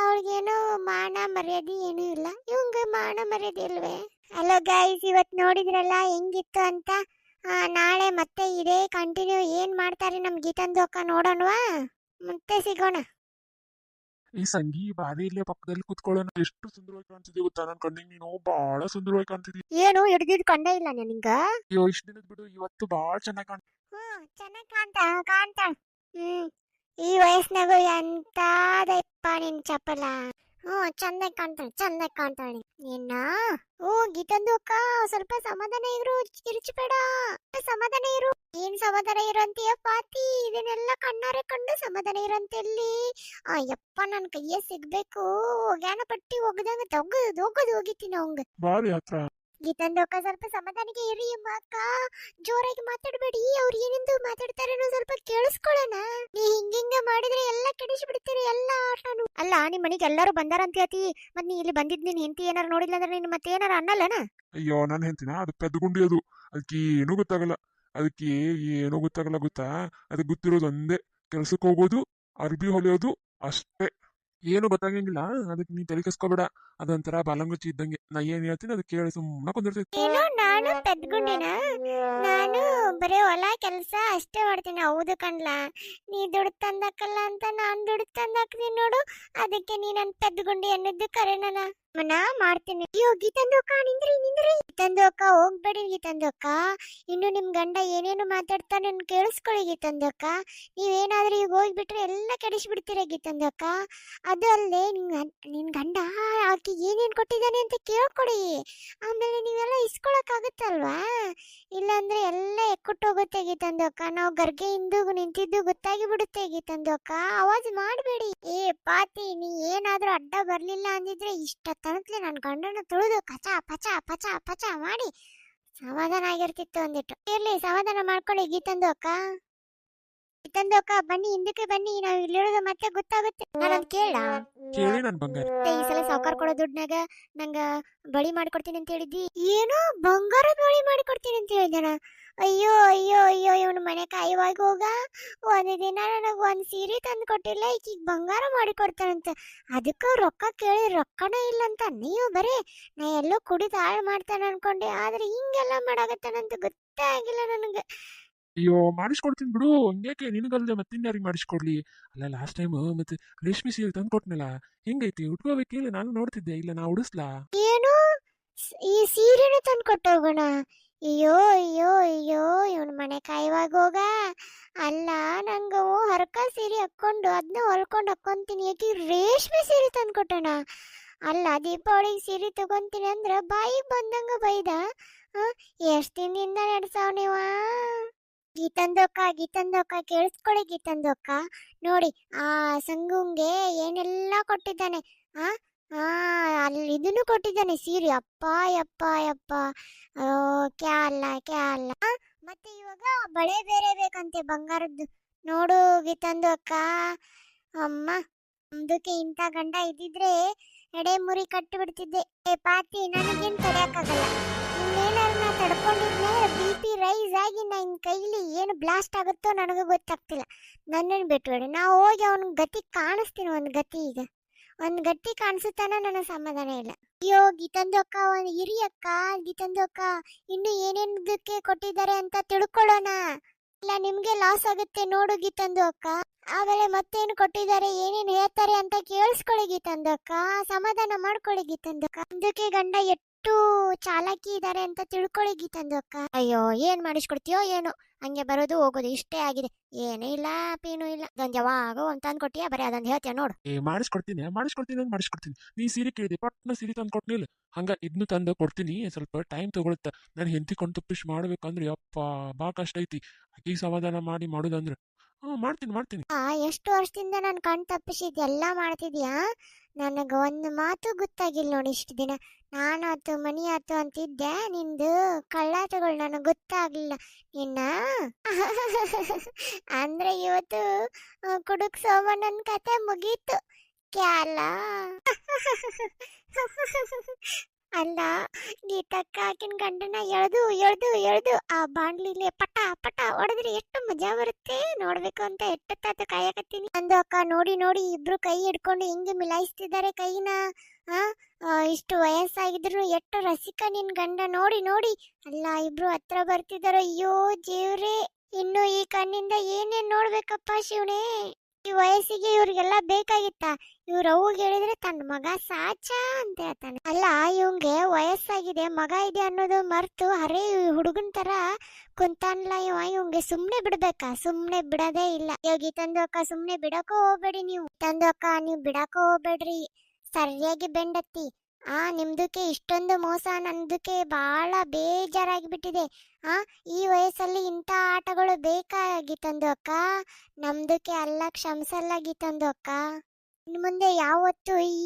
ಅವಳಿಗೇನೋ ಮಾನ ಮರ್ಯಾದೆ ಏನೂ ಇಲ್ಲ, ಇವಂಗ ಮಾನ ಮರ್ಯಾದೆ ಇಲ್ವೇ? ಹಲೋ ಗೈಸ್, ಇವತ್ತು ನೋಡಿದ್ರಲ್ಲ ಹೆಂಗಿತ್ತು ಅಂತ. ನಾಳೆ ಮತ್ತೆ ಇದೇ ಕಂಟಿನ್ಯೂ ಏನ್ ಮಾಡ್ತಾರೆ ನಮ್ ಗೀತಂದು ಅಕ್ಕ ನೋಡೋಣವಾ? ಮತ್ತೆ ಸಿಗೋಣ. ಈ ಸಂಗಿ ಬಾರಿ ಇಲ್ಲೇ ಪಕ್ಕದಲ್ಲಿ ಕುತ್ಕೊಳ್ಳೋಣ. ಎಷ್ಟು ಸುಂದರವಾಗಿ ಕಾಣ್ತಿದ್ದೆ ಗೊತ್ತಾ? ನನ್ ಕಣ್ಣಿಗೆ ನೀನು ಬಹಳ ಸುಂದರವಾಗಿ ಕಾಣ್ತಿದ್ದಿ. ಏನು ಹಿಡ್ದಿದ್ ಕಂಡ ಇಲ್ಲ ನಿನ್ಗ? ಅಯ್ಯೋ, ಇಷ್ಟ ದಿನದ ಬಿಡು, ಇವತ್ತು ಬಹಳ ಚೆನ್ನಾಗಿ ಕಾಣ್ತಿ. ಚೆನ್ನಾಗ್ ಕಾಣ್ತಾ. ಈ ವಯಸ್ಸಿನಾಗೂ ಎಂತಾದಪ್ಪ ನಿನ್ ಚಪಲ. ಚಂದಾಗಿ ಕಾಣ್ತಾಳೆ ನಿನ್ನ. ಗೀತಂದು ಅಕ್ಕ, ಸ್ವಲ್ಪ ಸಮಾಧಾನ ಇರು, ಕಿರಿಚಬೇಡ, ಸಮಾಧಾನ ಇರು. ಏನ್ ಸಮಾಧಾನ ಇರಂತೀಯ ಪಾತಿ? ಇದನ್ನೆಲ್ಲ ಕಣ್ಣಾರೆ ಕಂಡು ಸಮಾಧಾನ ಇರಂತೆಲ್ಲಿ? ಯಪ್ಪ, ನನ್ ಕೈಯ ಸಿಗ್ಬೇಕು, ಒಗ್ಯಾನ ಪಟ್ಟಿ ಒಗ್ದಂಗ ತೊಗದು ಹೋಗಿತೀನಿ ಅವಂಗ. ಬಾರಿ ಹತ್ರ ಗೀತಂದು ಅಕ್ಕ, ಸ್ವಲ್ಪ ಸಮಾಧಾನಕ್ಕೆ ಇರಿ ಅಕ್ಕ, ಜೋರಾಗಿ ಮಾತಾಡ್ಬೇಡಿ. ಅವ್ರು ಏನೆಂದು ಮಾತಾಡ್ತಾರೆ ಸ್ವಲ್ಪ ಕೇಳಿಸ್ಕೊಳ್ಳೋಣ. ನೀ ಹಿಂಗಿಂಗ ಮಾಡಿದ್ರೆ ಎಲ್ಲ ಕೆಡಿಸಿ ಬಿಡ್ತೀರಿ ಎಲ್ಲ ಆಟನು. ಅಲ್ಲ, ನಿಮ್ ಮನೆಗೆ ಎಲ್ಲರೂ ಬಂದಾರ ಅಂತ ಹೇಳ್ತಿ, ಮತ್ ನೀ ಇಲ್ಲಿ ಬಂದಿದ್ ನಿನ್ ಹೆಂಡತಿ ಏನಾರು ನೋಡಿಲ್ಲ ಅಂದ್ರೆ ನೀನ್ ಮತ್ತೆ ಏನಾರ ಅನ್ನಲ್ಲನ? ಅಯ್ಯೋ, ನನ್ನ ಹೆಂಡತಿನ ಅದು ಪೆದ್ದುಗುಂಡಿ, ಅದು ಅದಕ್ಕೆ ಏನೂ ಗೊತ್ತಾಗಲ್ಲ. ಅದಕ್ಕೆ ಏನೂ ಗೊತ್ತಾಗಲ್ಲ ಗೊತ್ತಾ? ಅದಕ್ಕೆ ಗೊತ್ತಿರೋದು ಒಂದೇ, ಕೆಲ್ಸಕ್ಕೆ ಹೋಗೋದು, ಅರ್ಬಿ ಹೊಲಿಯೋದು ಅಷ್ಟೇ. ಏನು ಗೊತ್ತಾಗಂಗಿಲ್ಲ. ಅದಕ್ಕೆ ನೀ ತಲೆ ಕೆಸ್ಕೋಬೇಡ. ಅದೊಂಥರ ಬಾಲಂಗುಚ್ಚಿ ಇದ್ದಂಗೆ. ನಾ ಏನ್ ಹೇಳ್ತೀನಿ ಅದಕ್ಕೆ ಕೇಳಿ ಸುಮ್ಮನೆ ಕುಂದಿರ್ತೈತಿ. ಏನು, ನಾನು ಪೆದ್ಗುಂಡಿನ? ನಾನು ಬರೀ ಹೊಲ ಕೆಲಸ ಅಷ್ಟೇ ಮಾಡ್ತೀನಿ. ಹೌದು ಕಣ್ಲ, ನೀ ದುಡ್ಡು ತಂದಾಕಲ್ಲ ಅಂತ ನಾನ್ ದುಡ್ಡು ತಂದಾಕ್ತೀನಿ ನೋಡು, ಅದಕ್ಕೆ ನೀ ನನ್ ಪೆದ್ಗುಂಡಿ ಅನ್ನೋದು ಕರೆನಲ್ಲ. ನಾ ಮಾಡ್ತೀನಿ. ಅಯ್ಯೋ ಗೀತಂದು ಅಕ್ಕ, ನಿಂದ್ರಿ. ಗೀತಂದು ಅಕ್ಕ, ಹೋಗ್ಬೇಡಿ ಗೀತಂದು ಅಕ್ಕ. ಇನ್ನು ನಿಮ್ ಗಂಡ ಏನೇನು ಮಾತಾಡ್ತಾನೆ ಕೇಳಿಸ್ಕೊಳ್ಳಿ ಗೀತಂದು ಅಕ್ಕ. ನೀವೇನಾದ್ರೂ ಈಗ ಹೋಗ್ಬಿಟ್ರೆ ಎಲ್ಲ ಕೆಡಿಸ್ಬಿಡ್ತೀರ ಗೀತಂದು ಅಕ್ಕ. ಅದು ಅಲ್ಲದೆ ನಿನ್ ಗಂಡ ಆಕಿ ಏನೇನ್ ಕೊಟ್ಟಿದ್ದಾನೆ ಅಂತ ಕೇಳ್ಕೊಡಿ. ಆಮೇಲೆ ನೀವೆಲ್ಲ ಇಸ್ಕೊಳಕ್ಕಾಗುತ್ತಲ್ವಾ? ಇಲ್ಲಾಂದ್ರೆ ಎಲ್ಲ ಎಕ್ಕುಟ್ಟೋಗುತ್ತೆ ಗೀತಂದು ಅಕ್ಕ. ನಾವು ಗರ್ಗೆ ಹಿಂದು ನಿಂತಿದ್ದು ಗೊತ್ತಾಗಿ ಬಿಡುತ್ತೆ ಗೀತಂದು ಅಕ್ಕ. ಆವಾಜ್ ಮಾಡಬೇಡಿ. ಪಾತಿ, ನೀ ಏನಾದ್ರೂ ಅಡ್ಡ ಬರ್ಲಿಲ್ಲ ಅಂದಿದ್ರೆ ಇಷ್ಟ ತನತ್ಲೆ ನನ್ ಗಂಡನ ತುಳಿದು ಕಚ ಪಚ ಪಚ ಪಚ ಮಾಡಿ ಸಮಾಧಾನ ಆಗಿರ್ತಿತ್ತು. ಒಂದಿಟ್ಟು ಇರ್ಲಿ, ಸಮಾಧಾನ ಮಾಡ್ಕೊಳ್ಳಿ ಗೀತಂದು ಅಕ್ಕ. ಗೀತಂದು ಅಕ್ಕ, ಬನ್ನಿ, ಹಿಂದಕ್ಕೆ ಬನ್ನಿ, ನಾವ್ ಇಲ್ಲಿರೋದು ಮತ್ತೆ ಗೊತ್ತಾಗುತ್ತೆ. ನಾನೊಂದ್ ಕೇಳಿ ನನ್ ಬಂಗಾರ. ಈ ಸಲ ಸಾವ್ಕಾರ ಕೊಡೋ ದುಡ್ನಾಗ ನಂಗ ಬಳಿ ಮಾಡ್ಕೊಡ್ತೀನಿ ಅಂತ ಹೇಳಿದ್ದಿ. ಏನೋ ಬಂಗಾರ ಬಳಿ ಮಾಡಿಕೊಡ್ತೀನಿ ಅಂತ ಹೇಳಿದಾನ? ಅಯ್ಯೋ ಅಯ್ಯೋ ಅಯ್ಯೋ, ಇವನು ಮನೆ ಕಾಯುವಾಗ ಹೋಗ ಒಂದು ದಿನ ನನಗ ಒಂದ್ ಸೀರೆ ತಂದು ಕೊಟ್ಟಿಲ್ಲ, ಈಕಿಗ್ ಬಂಗಾರ ಮಾಡಿಕೊಡ್ತಾನಂತ. ಅದಕ್ಕ ರೊಕ್ಕ ಕೇಳಿ ರೊಕ್ಕನೇ ಇಲ್ಲ ಅಂತ ನೀವು ಬರೀ ನಾ ಎಲ್ಲೋ ಕುಡಿದು ಹಾಳು ಮಾಡ್ತಾನೆ ಅನ್ಕೊಂಡೆ, ಆದ್ರೆ ಹಿಂಗೆಲ್ಲ ಮಾಡಾಕತ್ತಾನಂತ ಗೊತ್ತೇ ಆಗಿಲ್ಲ ನನಗೆ. ಅಯ್ಯೋ, ಮಾಡಿಸ್ಕೊಡ್ತೀನಿ ಬಿಡು. ಹಂಗ್ಯಾಕೆ ನಿನಗಲ್ದೆ ಮತ್ತಿನ್ಯಾರಿಗೆ ಮಾಡಿಸ್ಕೊಡ್ಲಿ? ಅಲ್ಲ, ಲಾಸ್ಟ್ ಟೈಮ್ ಮತ್ತೆ ರೇಷ್ಮೆ ಸೀರೆ ತಂದು ಕೊಟ್ನಲ್ಲ, ಹಿಂಗೈತಿ? ಉಟ್ಕೋಬೇಕಿಲ್ಲ? ನಾನು ನೋಡ್ತಿದ್ದೆ. ಇಲ್ಲ, ನಾ ಉಡಿಸ್ಲಾ? ಏನು, ಈ ಸೀರೆನೂ ತಂದು ಕೊಟ್ಟೋಗೋಣ? ಅಯ್ಯೋ ಅಯ್ಯೋ ಅಯ್ಯೋ, ಇವನ್ ಮನೆ ಕಾಯುವಾಗ ಹೋಗ. ಅಲ್ಲ, ನಂಗ ಹರಕ ಸೀರೆ ಹಾಕೊಂಡು ಅದನ್ನ ಹೊಲ್ಕೊಂಡು ಹಾಕೊಂತೀನಿ, ಯಾಕೆ ರೇಷ್ಮೆ ಸೀರೆ ತಂದು ಕೊಟ್ಟಣ? ಅಲ್ಲ, ದೀಪಾವಳಿಗೆ ಸೀರೆ ತಗೊಂತೀನಿ ಅಂದ್ರ ಬಾಯಿಗೆ ಬಂದಂಗ ಬೈದ. ಎಷ್ಟ್ ದಿನದಿಂದ ನಡೆಸಾವ್ ನೀವ? ಗೀತಂದು ಅಕ್ಕ, ಕೇಳಿಸ್ಕೊಳ್ಳಿ ಗೀತಂದು ಅಕ್ಕ. ನೋಡಿ, ಆ ಸಂಗುಂಗೆ ಏನೆಲ್ಲ ಕೊಟ್ಟಿದ್ದಾನೆ. ಅಲ್ಲಿ ಇದನ್ನು ಕೊಟ್ಟಿದ್ದಾನೆ, ಸೀರೆ. ಅಪ್ಪ ಯಪ್ಪ ಯಪ್ಪ, ಕ್ಯಾ ಅಲ್ಲ. ಮತ್ತೆ ಇವಾಗ ಬಳೆ ಬೇರೆ ಬೇಕಂತೆ ಬಂಗಾರದ್ದು. ನೋಡು ಗೀತಂದು ಅಕ್ಕ, ಅಮ್ಮ, ನಮ್ದಕ್ಕೆ ಇಂಥ ಗಂಡ ಇದ್ದಿದ್ರೆ ಎಡೆ ಮುರಿ ಕಟ್ಟಿ ಬಿಡ್ತಿದ್ದೆ. ಪಾತಿ, ನನಗೇನು ತಡೆಯಕ್ಕಾಗಲ್ಲ. ಇನ್ನೇನಾರು ನಾ ತಡ್ಕೊಂಡಿದ್ನೆ, BP ರೈಸ್ ಆಗಿ ನನ್ನ ಕೈಲಿ ಏನು ಬ್ಲಾಸ್ಟ್ ಆಗುತ್ತೋ ನನಗೂ ಗೊತ್ತಾಗ್ತಿಲ್ಲ. ನನ್ನನ್ನು ಬಿಟ್ಬೇಡಿ, ನಾ ಹೋಗಿ ಅವನ ಗತಿ ಕಾಣಿಸ್ತೀನಿ. ಒಂದ್ ಗಟ್ಟಿ ಕಾಣಿಸುತ್ತಾನ, ನನಗೆ ಸಮಾಧಾನ ಇಲ್ಲ. ಅಯ್ಯೋ ಗೀತಂದು ಅಕ್ಕ, ಒಂದು ಇರಿ ಅಕ್ಕ. ಗೀತಂದು ಅಕ್ಕ, ಇನ್ನು ಏನೇನದಕ್ಕೆ ಕೊಟ್ಟಿದ್ದಾರೆ ಅಂತ ತಿಳ್ಕೊಳ್ಳೋಣ. ಇಲ್ಲ, ನಿಮ್ಗೆ ಲಾಸ್ ಆಗುತ್ತೆ ನೋಡು ಗೀತಂದು ಅಕ್ಕ. ಆಮೇಲೆ ಮತ್ತೇನು ಕೊಟ್ಟಿದ್ದಾರೆ, ಏನೇನು ಹೇಳ್ತಾರೆ ಅಂತ ಕೇಳಿಸ್ಕೊಳ್ಳಿ ಗೀತಂದು ಅಕ್ಕ. ಸಮಾಧಾನ ಮಾಡ್ಕೊಳ್ಳಿ ಗೀತಂದು ಅಕ್ಕ. ಅದಕ್ಕೆ ಗಂಡ ಎಷ್ಟು ಚಾಲಾಕಿ ಇದ್ದಾರೆ ಅಂತ ತಿಳ್ಕೊಳ್ಳಿ ಗೀತಂದು ಅಕ್ಕ. ಅಯ್ಯೋ, ಏನ್ ಮಾಡಿಸ್ಕೊಡ್ತೀಯೋ ಏನೋ, ಹಂಗೆ ಬರೋದು ಹೋಗೋದು ಇಷ್ಟೇ ಆಗಿದೆ. ಏನೂ ಇಲ್ಲ, ಪೀನು ಇಲ್ಲ. ಅದೊಂದು ಯಾವಾಗ ಒಂದ್ ತಂದು ಕೊಟ್ಟಿಯಾ, ಬರೀ ಅದೊಂದು ಹೇಳ್ತೀಯ ನೋಡು. ಮಾಡಿಸ್ಕೊಡ್ತೀನಿ. ನೀ ಸೀರೆ ಕೇಳಿದೆ, ಪಟ್ನ ಸೀರೆ ತಂದು ಕೊಟ್ನಿಲ್ಲ, ಹಂಗ ಇದನ್ನು ತಂದು ಕೊಡ್ತೀನಿ. ಸ್ವಲ್ಪ ಟೈಮ್ ತಗೊಳುತ್ತ. ನಾನು ಹೆಂಡತಿ ಕೊಂಡು ತಪ್ಪಿಸಿ ಮಾಡ್ಬೇಕಂದ್ರೆ ಯಪ್ಪ ಬಾ ಕಷ್ಟ ಐತಿ. ಆಕಿಗೆ ಸಮಾಧಾನ ಮಾಡಿ ಮಾಡೋದಂದ್ರೆ ಮಾಡ್ತೀನಿ. ಎಷ್ಟು ವರ್ಷದಿಂದ ನಾನು ಕಣ್ ತಪ್ಪಿಸಿದ್ ಎಲ್ಲ ಮಾಡ್ತಿದ್ಯಾ? ನನಗ ಒಂದು ಮಾತು ಗೊತ್ತಾಗಿಲ್ಲ ನೋಡಿ ಇಷ್ಟು ದಿನ. ನಾನಾತು ಮನಿ ಆತು ಅಂತಿದ್ದೆ, ನಿಂದು ಕಳ್ಳಾಟಗಳು ನನಗೆ ಗೊತ್ತಾಗ್ಲಿಲ್ಲ. ನಿನ್ನ ಅಂದ್ರೆ ಇವತ್ತು ಕುಡುಕ್ ಸೋಮಣ್ಣನ ಕತೆ ಮುಗೀತು. ಕ್ಯಾಲ ಅಲ್ಲ, ಗೀತಕ್ಕ ಆಕಿನ ಗಂಡನ ಎಳ್ದು ಎಳ್ದು ಎಳ್ದು ಆ ಬಾಂಡ್ಲಿಲಿ ಪಟ ಪಟ ಹೊಡೆದ್ರೆ ಎಷ್ಟು ಮಜಾ ಬರುತ್ತೆ ನೋಡ್ಬೇಕು ಅಂತ ಎಷ್ಟೊತ್ತಾತ ಕಾಯಕತ್ತೀನಿ. ಅಂದು ಅಕ್ಕ ನೋಡಿ ನೋಡಿ ಇಬ್ರು ಕೈ ಹಿಡ್ಕೊಂಡು ಹೆಂಗೆ ಮಿಲಾಯಿಸ್ತಿದ್ದಾರೆ ಕೈನ. ಆ ಇಷ್ಟು ವಯಸ್ಸಾಗಿದ್ರು ಎಷ್ಟು ರಸಿಕ ನಿನ್ ಗಂಡ ನೋಡಿ ನೋಡಿ. ಅಲ್ಲ ಇಬ್ರು ಹತ್ರ ಬರ್ತಿದಾರ. ಅಯ್ಯೋ ಜೀವ್ರೇ, ಇನ್ನು ಈ ಕಣ್ಣಿಂದ ಏನೇನ್ ನೋಡ್ಬೇಕಪ್ಪ ಶಿವನೇ. ಈ ವಯಸ್ಸಿಗೆ ಇವ್ರಿಗೆಲ್ಲ ಬೇಕಾಗಿತ್ತ? ಇವ್ರ ಅವ್ಗೆ ಹೇಳಿದ್ರೆ ತನ್ನ ಮಗ ಸಾಚ ಅಂತ ಹೇಳ್ತಾನೆ. ಅಲ್ಲ ಇವಂಗೆ ವಯಸ್ಸಾಗಿದೆ, ಮಗ ಇದೆ ಅನ್ನೋದು ಮರ್ತು ಹರೇ ಹುಡುಗನ್ ತರ ಕುಂತಾನ್ಲ ಇವಂಗೆ ಸುಮ್ನೆ ಬಿಡ್ಬೇಕಾ? ಸುಮ್ನೆ ಬಿಡೋದೇ ಇಲ್ಲ. ಯೋಗಿ ತಂದು ಅಕ್ಕ ಸುಮ್ನೆ ಬಿಡಕೋ ಹೋಗ್ಬೇಡಿ ನೀವು. ತಂದು ಅಕ್ಕ ನೀವು ಬಿಡಕೋ ಹೋಗ್ಬೇಡ್ರಿ, ಸರಿಯಾಗಿ ಬೆಂಡತ್ತಿ. ನಿಮ್ದಕ್ಕೆ ಇಷ್ಟೊಂದು ಮೋಸ, ನಂದಕ್ಕೆ ಬಹಳ ಬೇಜಾರಾಗಿ ಬಿಟ್ಟಿದೆ. ಈ ವಯಸ್ಸಲ್ಲಿ ಇಂಥ ಆಟಗಳು ಬೇಕಾಗಿತ್ತಂದು ಅಕ್ಕ. ನಮ್ದಕ್ಕೆ ಅಲ್ಲ, ಕ್ಷಮಿಸಲ್ಲ ಗೀತಂದು ಅಕ್ಕ. ಇನ್ನು ಮುಂದೆ ಯಾವತ್ತು ಈ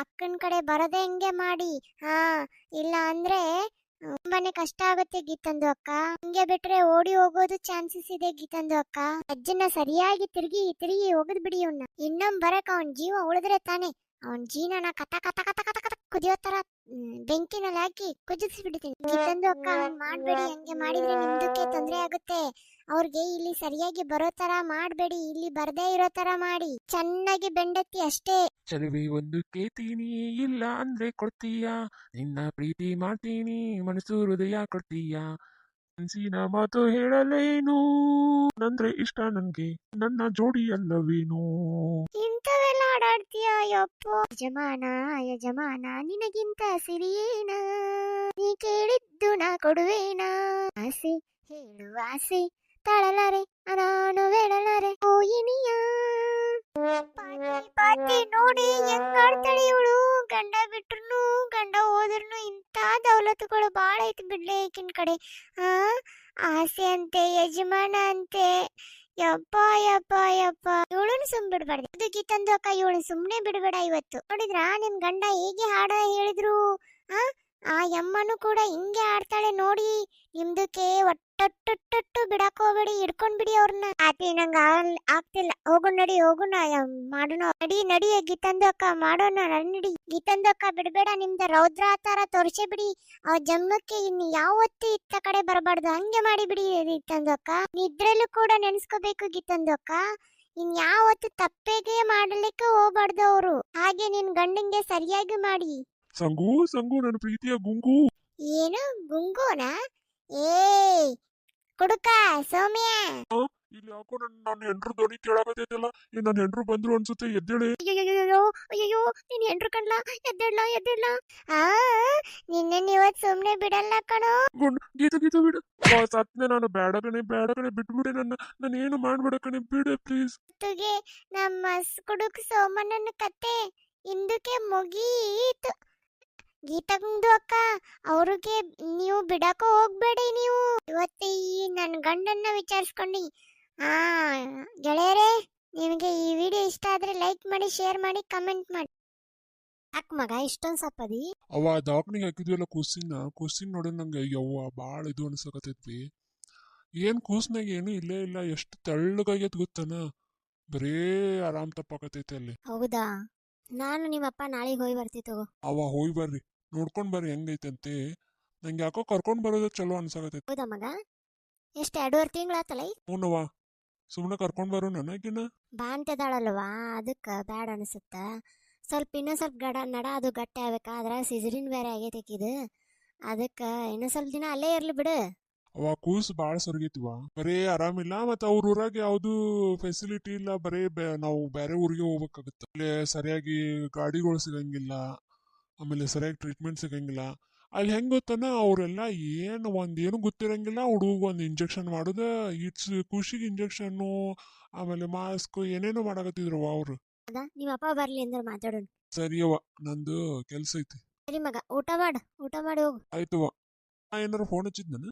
ಅಕ್ಕನ ಕಡೆ ಬರದೆ ಹೆಂಗೆ ಮಾಡಿ. ಇಲ್ಲ ಅಂದ್ರೆ ತುಂಬಾನೇ ಕಷ್ಟ ಆಗುತ್ತೆ ಗೀತಂದು ಅಕ್ಕ. ಹಿಂಗೆ ಬಿಟ್ರೆ ಓಡಿ ಹೋಗೋದು ಚಾನ್ಸಸ್ ಇದೆ ಗೀತಂದು ಅಕ್ಕ. ಅಜ್ಜನ ಸರಿಯಾಗಿ ತಿರುಗಿ ತಿರುಗಿ ಹೋಗದ್ ಬಿಡಿ ಅವ್ನ. ಇನ್ನೊಮ್ಮೆ ಬರಕ್ ಅವನ್ ಜೀವ ಉಳಿದ್ರೆ ತಾನೆ. ಅವನ್ ಜೀವನ ಕಥ ಕಥ ಕಥ ಕಥ ಕಥ ಕುದಿಯೋ ತರ ಬೆಂಕಿನಲ್ಲಿ ಹಾಕಿ ಕುದಿಸ್ಬಿಡ್ತೀನಿ ಗೀತಂದು ಅಕ್ಕ. ಮಾಡ್ಬೇಡಿ, ಹಂಗೆ ಮಾಡಿದ್ರೆ ನಿಮ್ದಕ್ಕೆ ತೊಂದ್ರೆ ಆಗುತ್ತೆ. ಅವ್ರಿಗೆ ಇಲ್ಲಿ ಸರಿಯಾಗಿ ಬರೋ ತರ ಮಾಡ್ಬೇಡಿ, ಇಲ್ಲಿ ಬರ್ದೇ ಇರೋ ತರ ಮಾಡಿ. ಚೆನ್ನಾಗಿ ಬೆಂಡತ್ತಿ ಅಷ್ಟೇ. ಚಲುವೆ ಒಂದು ಕೇಳ್ತೀನಿ, ಇಲ್ಲ ಅಂದ್ರೆ ಕೊಡ್ತೀಯಾ? ನಿನ್ನ ಪ್ರೀತಿ ಮಾಡ್ತೀನಿ, ಮನಸ್ಸು ಹೃದಯ ಕೊಡ್ತೀಯಾ? ಮನಸ್ಸಿನ ಮಾತು ಹೇಳಲೇನು, ನಂದ್ರೆ ಇಷ್ಟ ನನ್ಗೆ, ನನ್ನ ಜೋಡಿ ಅಲ್ಲವೇನು? ಇಂಥವೆಲ್ಲ ಆಡಾಡ್ತೀಯ ಯಪ್ಪ. ಯಜಮಾನ ಯಜಮಾನ ನಿನಗಿಂತ ಸಿರಿಯೇನ, ನೀ ಕೇಳಿದ್ದು ನಾ ಕೊಡುವೇನಾ? ಆಸೆ ಹೇಳುವ ಆಸೆ ತಾಳಲಾರೆ, ನಾನು ಬೇಡಲಾರೆ ಓಯಿನಿಯ. ಪಾತಿ ನೋಡಿ ಹೆಂಗ್ ಆಡ್ತಾಳೆ ಇವಳು. ಗಂಡ ಬಿಟ್ರು ಗಂಡ ಹೋದ್ರುನು ಇಂಥ ದೌಲತ್ತುಗಳು ಬಾಳ ಐತಿ ಬಿಡ್ಲೆ ಈಕಿನ ಕಡೆ. ಆಸೆ ಅಂತೆ, ಯಜಮಾನ ಅಂತೆ. ಯಪ್ಪ ಯಪ್ಪ ಯಪ್ಪ, ಇವಳನ್ನು ಸುಮ್ ಬಿಡ್ಬಾರ್ದು. ಇದು ಗೀತಂದು ಅಕ್ಕ, ಇವಳು ಸುಮ್ನೆ ಬಿಡ್ಬೇಡ ಇವತ್ತು. ನೋಡಿದ್ರಾ ನಿಮ್ ಗಂಡ ಹೇಗೆ ಹಾಡ ಹೇಳಿದ್ರು? ಆ ಯಮ್ಮನು ಕೂಡ ಹಿಂಗೆ ಆಡ್ತಾಳೆ ನೋಡಿ. ನಿಮ್ದಕ್ಕೆ ಒಟ್ಟೊಟ್ಟೊಟ್ಟು ಬಿಡಕ್ ಹೋಗ್ಬೇಡಿ, ಹಿಡ್ಕೊಂಡ್ ಬಿಡಿ ಅವ್ರನ್ನ. ಆತಿ ನಂಗ ಆಗ್ತಿಲ್ಲ. ಹೋಗು ನಡಿ, ಹೋಗುಣ ಮಾಡೋಣ. ನಡಿ ನಡಿ ಗೀತಂದು ಅಕ್ಕ, ಮಾಡೋಣ ನಡಿ. ಗೀತಂದು ಅಕ್ಕ ಬಿಡ್ಬೇಡ, ನಿಮ್ದ ರೌದ್ರ ತರ ತೋರ್ಸೇ ಬಿಡಿ. ಆ ಜನ್ಮಕ್ಕೆ ಇನ್ನು ಯಾವತ್ತೂ ಇತ್ತ ಕಡೆ ಬರಬಾರ್ದು, ಹಂಗೆ ಮಾಡಿ ಬಿಡಿ ಗೀತಂದು ಅಕ್ಕ. ನಿದ್ರಲ್ಲೂ ಕೂಡ ನೆನ್ಸ್ಕೋಬೇಕು ಗೀತಂದು ಅಕ್ಕ. ಇನ್ ಯಾವತ್ತು ತಪ್ಪೆಗೆ ಮಾಡಲಿಕ್ಕೆ ಹೋಗ್ಬಾರ್ದು ಅವರು. ಹಾಗೆ ನಿನ್ ಗಂಡಂಗೆ ಸರಿಯಾಗಿ ಮಾಡಿ. ಸಂಗು ಸಂಗು, ನನ್ನ ಪ್ರೀತಿಯ ಗುಂಗು. ಏನು ಗುಂಗುನ? ಏ ಕುಡುಕ ಸೌಮ್ಯ, ಇಲ್ಲಿ ಯಾಕೋ ನನ್ನ ಹೆಂಡ್ರು ಧ್ವನಿ ಕೇಳಾಕತೈತಲ್ಲ. ನನ್ನ ಹೆಂಡ್ರು ಬಂದ್ರು ಅನ್ಸುತ್ತೆ, ಎದ್ದೇಳೆ. ಅಯ್ಯೋ ಅಯ್ಯೋ, ನೀನ್ ಹೆಂಡ್ರು ಕಣ್ಲ, ಎದ್ದೇಳ ಎದ್ದೇಳ. ನಿನ್ನೆ ಇವತ್ ಸುಮ್ನೆ ಬಿಡಲ್ಲ ಕಣೋ. ಗೀತ ಗೀತ ಬಿಡು. ಸತ್ನೆ ನಾನು ಬೇಡ ಕಣೆ, ಬೇಡ ಕಣೆ, ಬಿಟ್ಬಿಡೆ ನನ್ನ. ನಾನೇನು ಮಾಡ್ಬೇಡ ಕಣೆ, ಬಿಡೆ ಪ್ಲೀಸ್. ನಮ್ಮ ಕುಡುಕ್ ಸೋಮಣ್ಣನ ಕತೆ ಇಂದಕ್ಕೆ ಮುಗೀತು. ಗೀತಂದು ಅಕ್ಕ, ಅವ್ರಿಗೆ ನೀವು ಬಿಡಕ ಹೋಗ್ಬೇಡಿ. ನೀವು ಇವತ್ತು ಈ ನನ್ನ ಗಂಡನ್ನ ವಿಚಾರಿಸ್ಕೊಂಡು. ಗೆಳೆಯರೇ, ನಿಮಗೆ ಈ ವಿಡಿಯೋ ಇಷ್ಟ ಆದ್ರೆ ಲೈಕ್ ಮಾಡಿ, ಶೇರ್ ಮಾಡಿ, ಕಮೆಂಟ್ ಮಾಡಿ. ಯಾಕ ಮಗ ಇಷ್ಟೊಂದು ಸಪ್ಪದಿ? ಅವ ದವಾಖಾನಿಗೆ ಹಾಕಿದ್ವಲ್ಲ ಕೂಸಿನ ನೋಡಿ ನಂಗೆ ಯವ್ವ ಭಾಳ ಇದು ಅನ್ಸಕತೈತ್ವಿ. ಏನ್ ಕೂಸ್ನಾಗ ಏನು ಇಲ್ಲೇ ಇಲ್ಲ, ಎಷ್ಟು ತೆಳ್ಳಗಾಗೈತ್ ಗೊತ್ತನ. ಬರೇ ಆರಾಮ್ ತಪ್ಪಾಕತೈತೆ ಅಲ್ಲಿ. ಹೌದಾ? ನಾನು ನಿಮ್ಮಪ್ಪ ನಾಳೆಗೆ ಹೋಗಿ ಬರ್ತಿತ್ತು. ಅವ ಹೋಗಿ ಬರ್ರಿ, ನೋಡ್ಕೊಂಡ್ ಬರ್ರಿ ಹೆಂಗೈತಂತೆ. ನಂಗೆ ಯಾಕೋ ಕರ್ಕೊಂಡ್ ಬರೋದು ಚಲೋ ಅನ್ಸಾಕತೈತಿ. ಹೌದಾ ಮಗ? ಎಷ್ಟು 2.5 ತಿಂಗಳಾತಲ್ಲ? ಹ್ಞೂನವ್ವ, ಸುಮ್ಮನೆ ಕರ್ಕೊಂಡ್ ಬರೋ ನನಗಿನ ಬಾ ಅಂತಿದ್ದಾಳಲ್ವಾ, ಅದಕ್ಕೆ ಬ್ಯಾಡ ಅನಿಸುತ್ತ. ಇನ್ನೂ ಸ್ವಲ್ಪ ನಡ ಅದು ಗಟ್ಟಿ ಆಗ್ಬೇಕಾ, ಅದ್ರಾಗ ಸಿಜರಿನ್ ಬೇರೆ ಆಗೈತಿಕಿದು. ಅದಕ್ಕೆ ಇನ್ನೂ ಸ್ವಲ್ಪ ದಿನ ಅಲ್ಲೇ ಇರ್ಲಿ ಬಿಡು. ಅವ ಕೂಸು ಭಾಳ ಸೊರಗೈತಿವ, ಬರೇ ಆರಾಮಿಲ್ಲ. ಮತ್ತು ಅವ್ರ ಊರಾಗ ಯಾವುದು ಫೆಸಿಲಿಟಿ ಇಲ್ಲ, ಬರೇ ನಾವು ಬೇರೆ ಊರಿಗೆ ಹೋಗ್ಬೇಕಾಗುತ್ತೆ. ಅಲ್ಲಿ ಸರಿಯಾಗಿ ಗಾಡಿಗಳು ಸಿಗಂಗಿಲ್ಲ, ಆಮೇಲೆ ಸರಿಯಾಗಿ ಟ್ರೀಟ್ಮೆಂಟ್ ಸಿಗಂಗಿಲ್ಲ. ಅಲ್ಲಿ ಹೆಂಗೆ ಗೊತ್ತನ, ಅವರೆಲ್ಲ ಏನು ಗೊತ್ತಿರಂಗಿಲ್ಲ. ಹುಡುಗ ಒಂದು ಇಂಜೆಕ್ಷನ್ ಮಾಡೋದು, ಇಟ್ಸ್ ಖುಷಿಗೆ ಇಂಜೆಕ್ಷನ್ನು, ಆಮೇಲೆ ಮಾಸ್ಕ್ ಏನೇನೋ ಮಾಡಕತ್ತಿದ್ರವ ಅವ್ರು. ನಿಮ್ಮ ಅಪ್ಪ ಬರ್ಲಿ ಅಂದ್ರೆ ಮಾತಾಡೋಣ. ಸರಿಯವ್ವ, ನಂದು ಕೆಲ್ಸ ಐತಿ. ಸರಿ ಮಗ, ಊಟ ಮಾಡಿ ಹೋಗು. ಆಯ್ತವ. ಏನಾರ ಫೋನ್ ಹಚ್ಚಿದ್ನ?